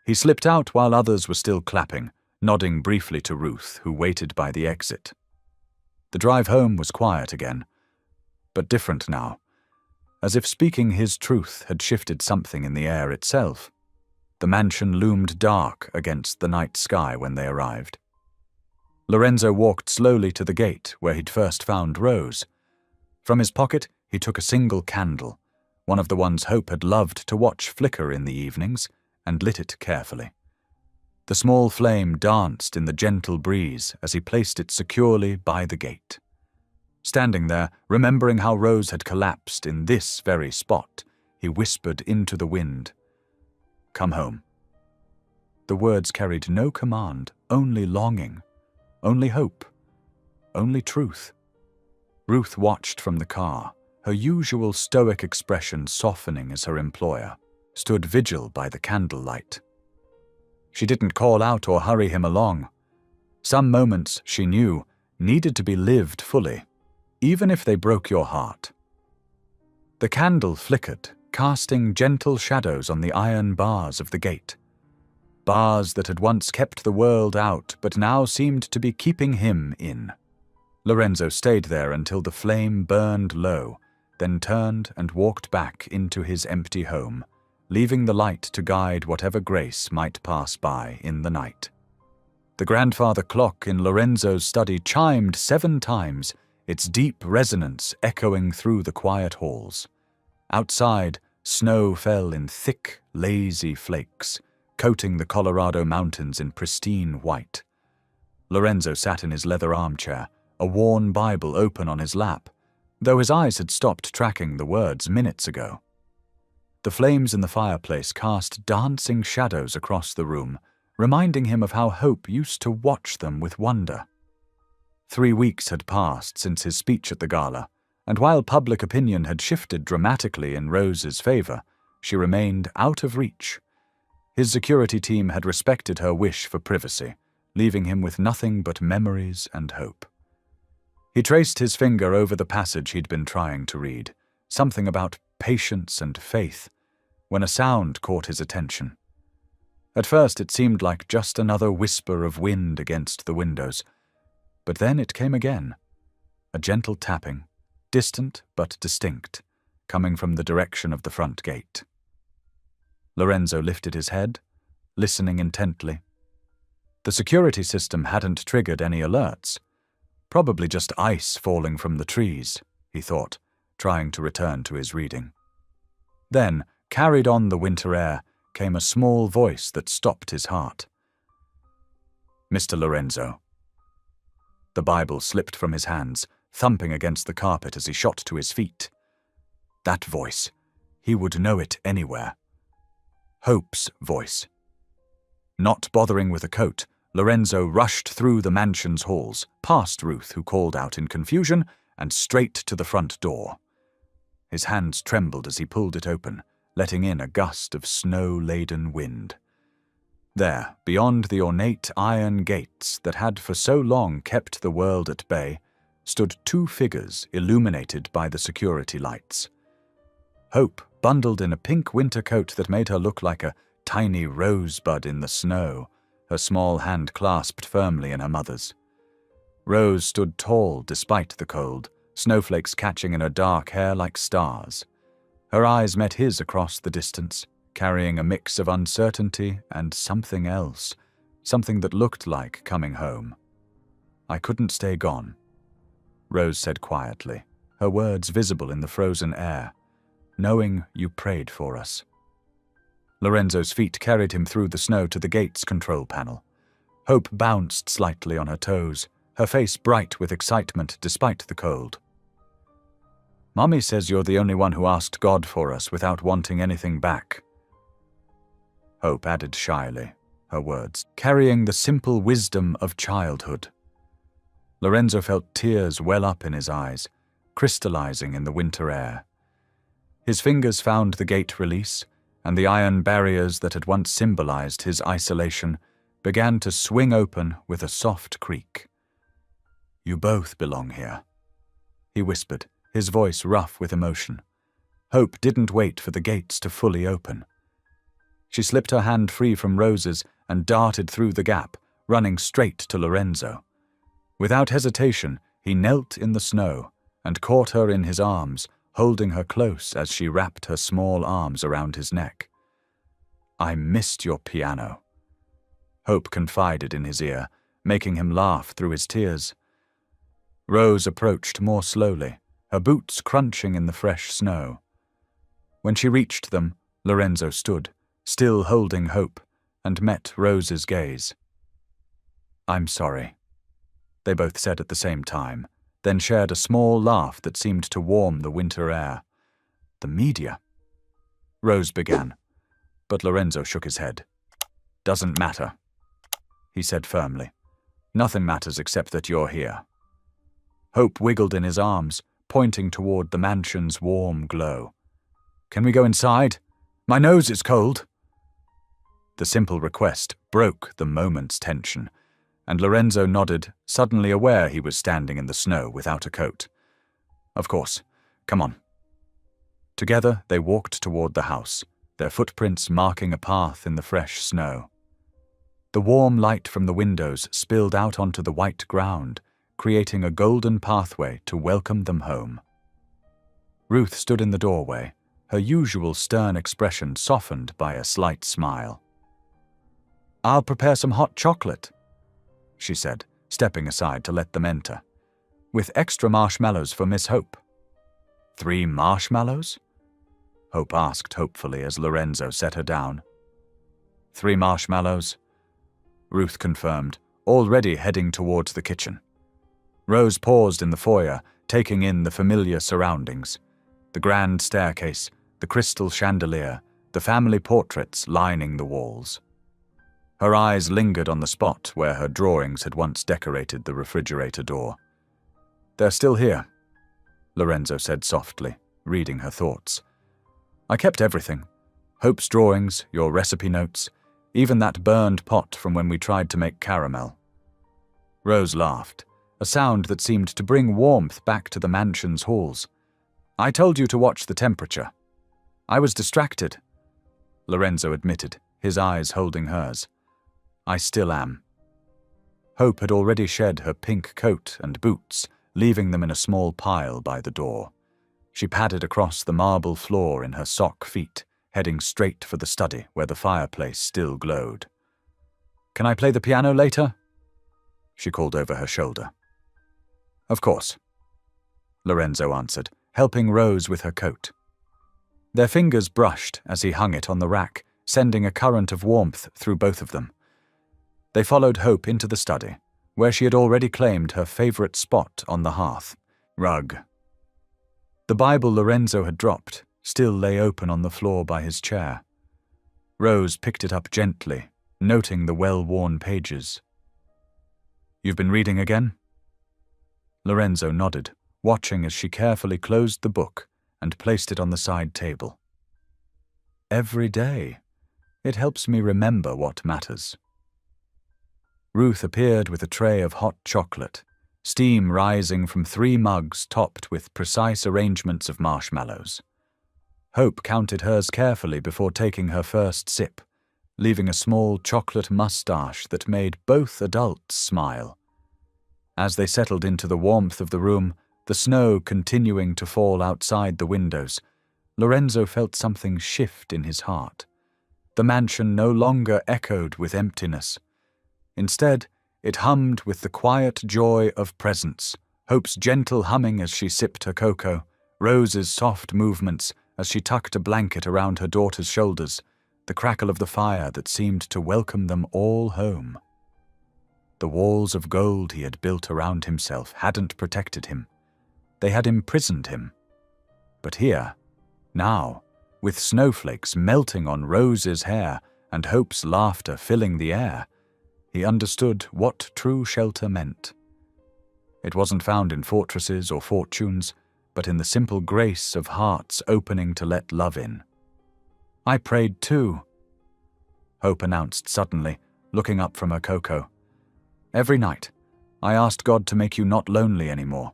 He slipped out while others were still clapping, nodding briefly to Ruth, who waited by the exit. The drive home was quiet again, but different now, as if speaking his truth had shifted something in the air itself. The mansion loomed dark against the night sky when they arrived. Lorenzo walked slowly to the gate where he'd first found Rose. From his pocket, he took a single candle, one of the ones Hope had loved to watch flicker in the evenings, and lit it carefully. The small flame danced in the gentle breeze as he placed it securely by the gate. Standing there, remembering how Rose had collapsed in this very spot, he whispered into the wind, "Come home." The words carried no command, only longing, only hope, only truth. Ruth watched from the car, her usual stoic expression softening as her employer stood vigil by the candlelight. She didn't call out or hurry him along. Some moments, she knew, needed to be lived fully, even if they broke your heart. The candle flickered, casting gentle shadows on the iron bars of the gate. Bars that had once kept the world out, but now seemed to be keeping him in. Lorenzo stayed there until the flame burned low, then turned and walked back into his empty home, leaving the light to guide whatever grace might pass by in the night. The grandfather clock in Lorenzo's study chimed 7 times, its deep resonance echoing through the quiet halls. Outside, snow fell in thick, lazy flakes, coating the Colorado mountains in pristine white. Lorenzo sat in his leather armchair, a worn Bible open on his lap, though his eyes had stopped tracking the words minutes ago. The flames in the fireplace cast dancing shadows across the room, reminding him of how Hope used to watch them with wonder. 3 weeks had passed since his speech at the gala, and while public opinion had shifted dramatically in Rose's favor, she remained out of reach. His security team had respected her wish for privacy, leaving him with nothing but memories and hope. He traced his finger over the passage he'd been trying to read, something about patience and faith, when a sound caught his attention. At first it seemed like just another whisper of wind against the windows, but then it came again, a gentle tapping, distant but distinct, coming from the direction of the front gate. Lorenzo lifted his head, listening intently. The security system hadn't triggered any alerts. Probably just ice falling from the trees, he thought, trying to return to his reading. Then, carried on the winter air, came a small voice that stopped his heart. "Mr. Lorenzo." The Bible slipped from his hands, thumping against the carpet as he shot to his feet. That voice, he would know it anywhere. Hope's voice. Not bothering with a coat, Lorenzo rushed through the mansion's halls, past Ruth, who called out in confusion, and straight to the front door. His hands trembled as he pulled it open, letting in a gust of snow-laden wind. There, beyond the ornate iron gates that had for so long kept the world at bay, stood 2 figures illuminated by the security lights. Hope, bundled in a pink winter coat that made her look like a tiny rosebud in the snow, her small hand clasped firmly in her mother's. Rose stood tall despite the cold, snowflakes catching in her dark hair like stars. Her eyes met his across the distance, carrying a mix of uncertainty and something else, something that looked like coming home. "I couldn't stay gone," Rose said quietly, her words visible in the frozen air. "Knowing you prayed for us." Lorenzo's feet carried him through the snow to the gate's control panel. Hope bounced slightly on her toes, her face bright with excitement despite the cold. "Mommy says you're the only one who asked God for us without wanting anything back," Hope added shyly, her words carrying the simple wisdom of childhood. Lorenzo felt tears well up in his eyes, crystallizing in the winter air. His fingers found the gate release, and the iron barriers that had once symbolized his isolation began to swing open with a soft creak. "You both belong here," he whispered, his voice rough with emotion. Hope didn't wait for the gates to fully open. She slipped her hand free from Rose's and darted through the gap, running straight to Lorenzo. Without hesitation, he knelt in the snow and caught her in his arms, holding her close as she wrapped her small arms around his neck. "I missed your piano," Hope confided in his ear, making him laugh through his tears. Rose approached more slowly, her boots crunching in the fresh snow. When she reached them, Lorenzo stood, still holding Hope, and met Rose's gaze. "I'm sorry," they both said at the same time, then shared a small laugh that seemed to warm the winter air. "The media," Rose began, but Lorenzo shook his head. "Doesn't matter," he said firmly. "Nothing matters except that you're here." Hope wiggled in his arms, pointing toward the mansion's warm glow. "Can we go inside? My nose is cold." The simple request broke the moment's tension, and Lorenzo nodded, suddenly aware he was standing in the snow without a coat. Of course. Come on. Together they walked toward the house, their footprints marking a path in the fresh snow. The warm light from the windows spilled out onto the white ground, creating a golden pathway to welcome them home. Ruth stood in the doorway, her usual stern expression softened by a slight smile. "I'll prepare some hot chocolate," she said, stepping aside to let them enter. "With extra marshmallows for Miss Hope." "3 marshmallows?" Hope asked hopefully as Lorenzo set her down. "3 marshmallows," Ruth confirmed, already heading towards the kitchen. Rose paused in the foyer, taking in the familiar surroundings. The grand staircase, the crystal chandelier, the family portraits lining the walls. Her eyes lingered on the spot where her drawings had once decorated the refrigerator door. "They're still here," Lorenzo said softly, reading her thoughts. "I kept everything. Hope's drawings, your recipe notes, even that burned pot from when we tried to make caramel." Rose laughed, a sound that seemed to bring warmth back to the mansion's halls. "I told you to watch the temperature." "I was distracted," Lorenzo admitted, his eyes holding hers. "I still am." Hope had already shed her pink coat and boots, leaving them in a small pile by the door. She padded across the marble floor in her sock feet, heading straight for the study where the fireplace still glowed. "Can I play the piano later?" she called over her shoulder. "Of course," Lorenzo answered, helping Rose with her coat. Their fingers brushed as he hung it on the rack, sending a current of warmth through both of them. They followed Hope into the study, where she had already claimed her favorite spot on the hearth rug. The Bible Lorenzo had dropped still lay open on the floor by his chair. Rose picked it up gently, noting the well-worn pages. "You've been reading again?" Lorenzo nodded, watching as she carefully closed the book and placed it on the side table. "Every day. It helps me remember what matters." Ruth appeared with a tray of hot chocolate, steam rising from 3 mugs topped with precise arrangements of marshmallows. Hope counted hers carefully before taking her first sip, leaving a small chocolate mustache that made both adults smile. As they settled into the warmth of the room, the snow continuing to fall outside the windows, Lorenzo felt something shift in his heart. The mansion no longer echoed with emptiness. Instead, it hummed with the quiet joy of presence, Hope's gentle humming as she sipped her cocoa, Rose's soft movements as she tucked a blanket around her daughter's shoulders, the crackle of the fire that seemed to welcome them all home. The walls of gold he had built around himself hadn't protected him. They had imprisoned him. But here, now, with snowflakes melting on Rose's hair and Hope's laughter filling the air, he understood what true shelter meant. It wasn't found in fortresses or fortunes, but in the simple grace of hearts opening to let love in. "I prayed too," Hope announced suddenly, looking up from her cocoa. "Every night, I asked God to make you not lonely anymore."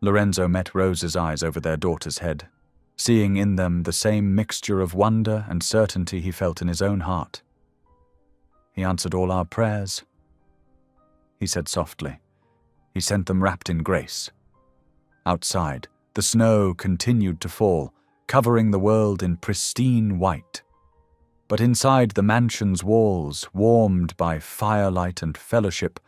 Lorenzo met Rose's eyes over their daughter's head, seeing in them the same mixture of wonder and certainty he felt in his own heart. "He answered all our prayers," he said softly. "He sent them wrapped in grace." Outside, the snow continued to fall, covering the world in pristine white. But inside the mansion's walls, warmed by firelight and fellowship,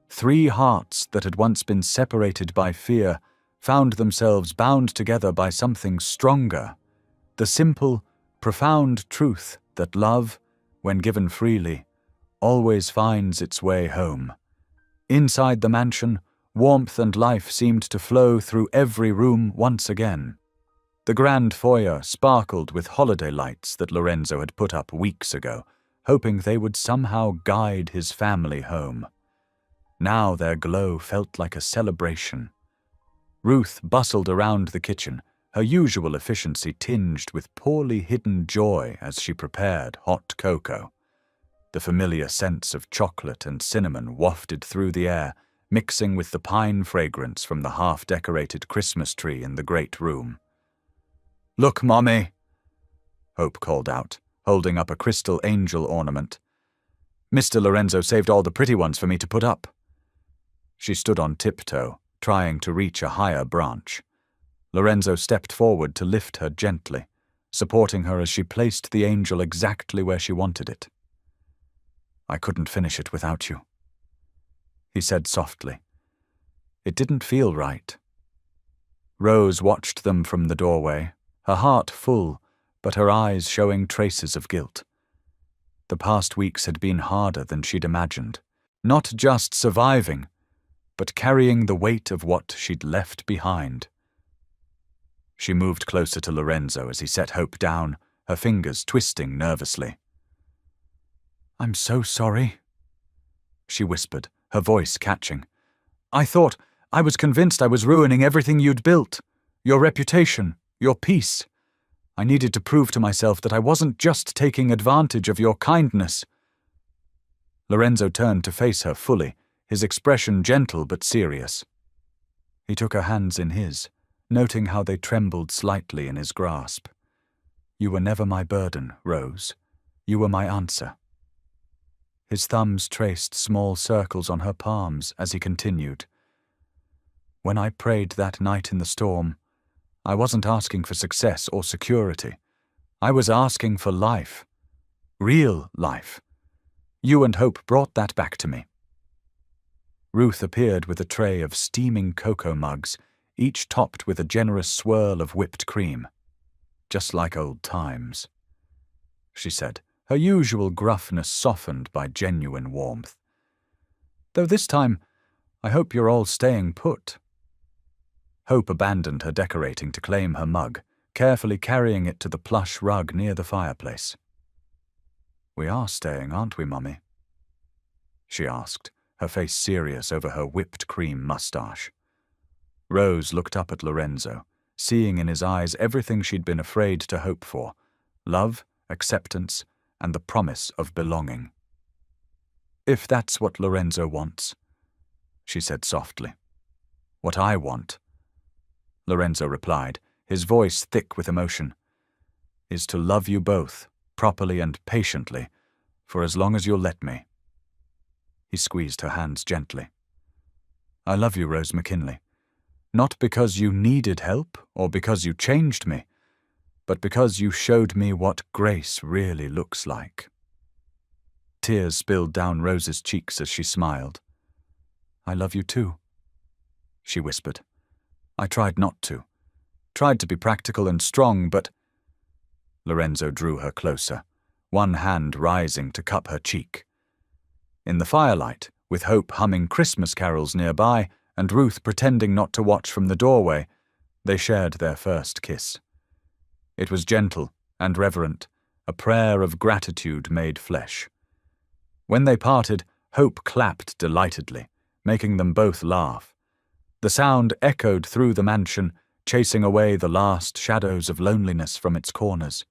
3 hearts that had once been separated by fear found themselves bound together by something stronger, the simple, profound truth that love, when given freely, always finds its way home. Inside the mansion, warmth and life seemed to flow through every room once again. The grand foyer sparkled with holiday lights that Lorenzo had put up weeks ago, hoping they would somehow guide his family home. Now their glow felt like a celebration. Ruth bustled around the kitchen, her usual efficiency tinged with poorly hidden joy as she prepared hot cocoa. The familiar scents of chocolate and cinnamon wafted through the air, mixing with the pine fragrance from the half-decorated Christmas tree in the great room. "Look, Mommy," Hope called out, holding up a crystal angel ornament. "Mr. Lorenzo saved all the pretty ones for me to put up." She stood on tiptoe, trying to reach a higher branch. Lorenzo stepped forward to lift her gently, supporting her as she placed the angel exactly where she wanted it. "I couldn't finish it without you," he said softly. It didn't feel right. Rose watched them from the doorway, her heart full, but her eyes showing traces of guilt. The past weeks had been harder than she'd imagined, not just surviving, but carrying the weight of what she'd left behind. She moved closer to Lorenzo as he set Hope down, her fingers twisting nervously. "I'm so sorry," she whispered, her voice catching. I was convinced I was ruining everything you'd built, your reputation, your peace. I needed to prove to myself that I wasn't just taking advantage of your kindness." Lorenzo turned to face her fully, his expression gentle but serious. He took her hands in his, noting how they trembled slightly in his grasp. "You were never my burden, Rose. You were my answer." His thumbs traced small circles on her palms as he continued. "When I prayed that night in the storm, I wasn't asking for success or security. I was asking for life. Real life. You and Hope brought that back to me." Ruth appeared with a tray of steaming cocoa mugs, each topped with a generous swirl of whipped cream. "Just like old times," she said, her usual gruffness softened by genuine warmth. "Though this time, I hope you're all staying put." Hope abandoned her decorating to claim her mug, carefully carrying it to the plush rug near the fireplace. "We are staying, aren't we, Mummy?" she asked, her face serious over her whipped cream mustache. Rose looked up at Lorenzo, seeing in his eyes everything she'd been afraid to hope for: love, acceptance, and the promise of belonging. "If that's what Lorenzo wants," she said softly. "What I want," Lorenzo replied, his voice thick with emotion, "is to love you both, properly and patiently, for as long as you'll let me." He squeezed her hands gently. "I love you, Rose McKinley. Not because you needed help or because you changed me, but because you showed me what grace really looks like." Tears spilled down Rose's cheeks as she smiled. "I love you too," she whispered. "I tried not to. Tried to be practical and strong, but—" Lorenzo drew her closer, one hand rising to cup her cheek. In the firelight, with Hope humming Christmas carols nearby and Ruth pretending not to watch from the doorway, they shared their first kiss. It was gentle and reverent, a prayer of gratitude made flesh. When they parted, Hope clapped delightedly, making them both laugh. The sound echoed through the mansion, chasing away the last shadows of loneliness from its corners.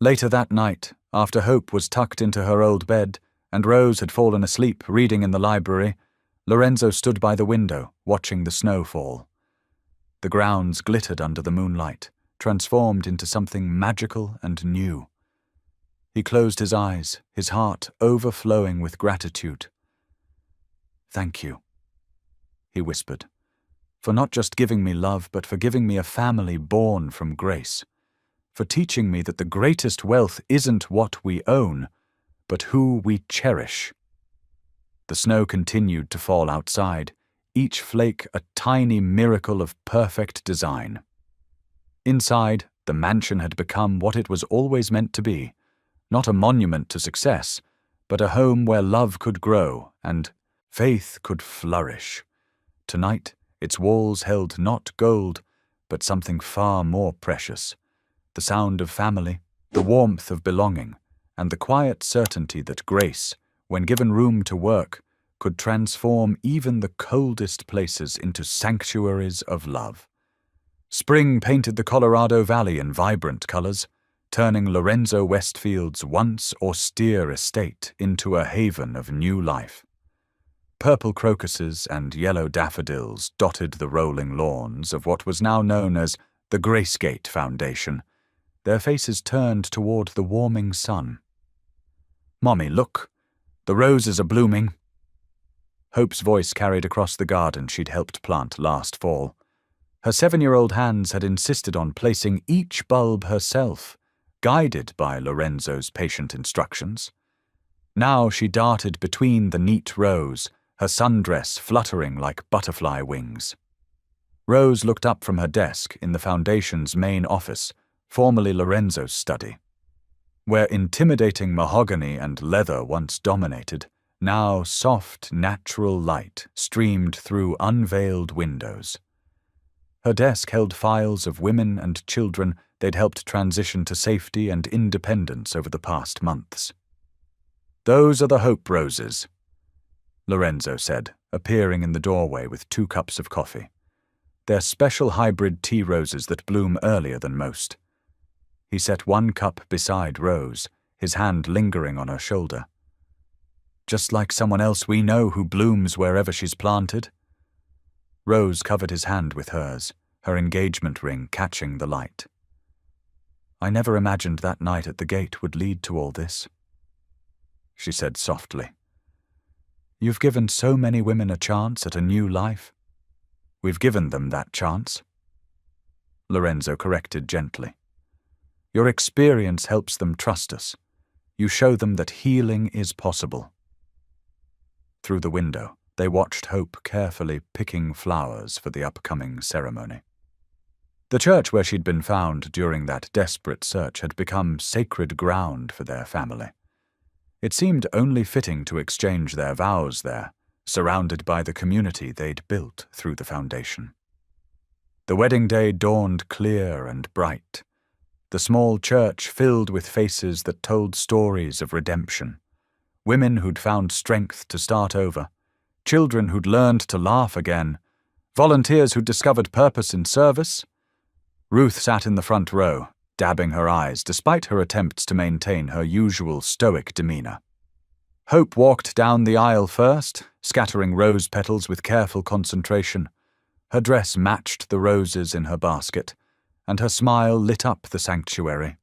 Later that night, after Hope was tucked into her old bed and Rose had fallen asleep reading in the library, Lorenzo stood by the window, watching the snow fall. The grounds glittered under the moonlight, transformed into something magical and new. He closed his eyes, his heart overflowing with gratitude. "Thank you," he whispered, "for not just giving me love, but for giving me a family born from grace, for teaching me that the greatest wealth isn't what we own, but who we cherish." The snow continued to fall outside, each flake a tiny miracle of perfect design. Inside, the mansion had become what it was always meant to be, not a monument to success, but a home where love could grow and faith could flourish. Tonight, its walls held not gold, but something far more precious: the sound of family, the warmth of belonging, and the quiet certainty that grace, when given room to work, could transform even the coldest places into sanctuaries of love. Spring painted the Colorado Valley in vibrant colors, turning Lorenzo Westfield's once austere estate into a haven of new life. Purple crocuses and yellow daffodils dotted the rolling lawns of what was now known as the Gracegate Foundation, their faces turned toward the warming sun. "Mommy, look! The roses are blooming." Hope's voice carried across the garden she'd helped plant last fall. Her 7-year-old hands had insisted on placing each bulb herself, guided by Lorenzo's patient instructions. Now she darted between the neat rows, her sundress fluttering like butterfly wings. Rose looked up from her desk in the Foundation's main office, formerly Lorenzo's study. Where intimidating mahogany and leather once dominated, now soft, natural light streamed through unveiled windows. Her desk held files of women and children they'd helped transition to safety and independence over the past months. "Those are the Hope Roses," Lorenzo said, appearing in the doorway with 2 cups of coffee. "They're special hybrid tea roses that bloom earlier than most." He set 1 cup beside Rose, his hand lingering on her shoulder. "Just like someone else we know who blooms wherever she's planted." Rose covered his hand with hers, her engagement ring catching the light. "I never imagined that night at the gate would lead to all this," she said softly. "You've given so many women a chance at a new life." "We've given them that chance," Lorenzo corrected gently. "Your experience helps them trust us. You show them that healing is possible." Through the window, they watched Hope carefully picking flowers for the upcoming ceremony. The church where she'd been found during that desperate search had become sacred ground for their family. It seemed only fitting to exchange their vows there, surrounded by the community they'd built through the Foundation. The wedding day dawned clear and bright, the small church filled with faces that told stories of redemption, women who'd found strength to start over, children who'd learned to laugh again, volunteers who'd discovered purpose in service. Ruth sat in the front row, dabbing her eyes despite her attempts to maintain her usual stoic demeanor. Hope walked down the aisle first, scattering rose petals with careful concentration. Her dress matched the roses in her basket, and her smile lit up the sanctuary.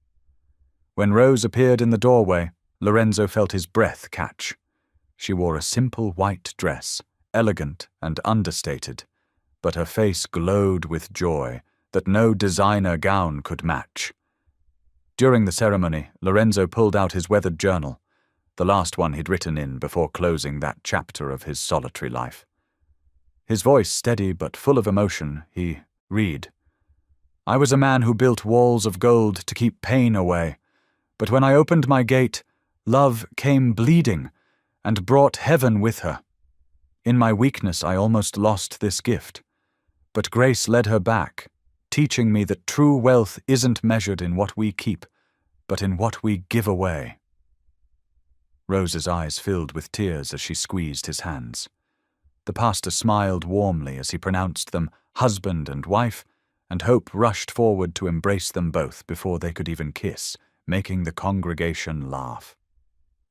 When Rose appeared in the doorway, Lorenzo felt his breath catch. She wore a simple white dress, elegant and understated, but her face glowed with joy that no designer gown could match. During the ceremony, Lorenzo pulled out his weathered journal, the last one he'd written in before closing that chapter of his solitary life. His voice steady but full of emotion, he read, "I was a man who built walls of gold to keep pain away, but when I opened my gate, love came bleeding and brought heaven with her. In my weakness I almost lost this gift, but grace led her back, teaching me that true wealth isn't measured in what we keep, but in what we give away." Rose's eyes filled with tears as she squeezed his hands. The pastor smiled warmly as he pronounced them husband and wife, and Hope rushed forward to embrace them both before they could even kiss, making the congregation laugh.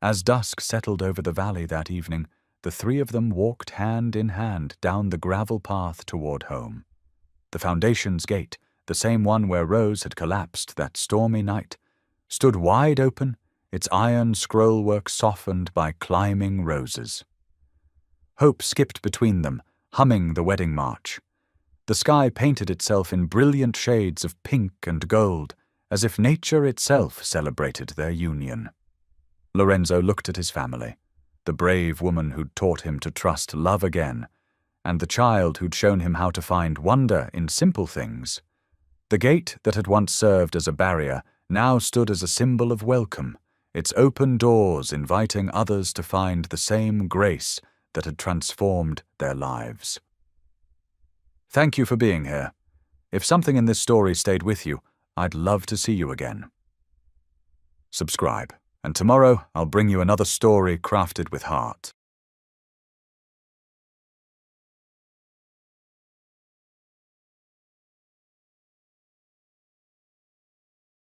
As dusk settled over the valley that evening, the 3 of them walked hand in hand down the gravel path toward home. The Foundation's gate, the same one where Rose had collapsed that stormy night, stood wide open, its iron scrollwork softened by climbing roses. Hope skipped between them, humming the wedding march. The sky painted itself in brilliant shades of pink and gold, as if nature itself celebrated their union. Lorenzo looked at his family, the brave woman who'd taught him to trust love again, and the child who'd shown him how to find wonder in simple things. The gate that had once served as a barrier now stood as a symbol of welcome, its open doors inviting others to find the same grace that had transformed their lives. Thank you for being here. If something in this story stayed with you, I'd love to see you again. Subscribe, and tomorrow I'll bring you another story crafted with heart.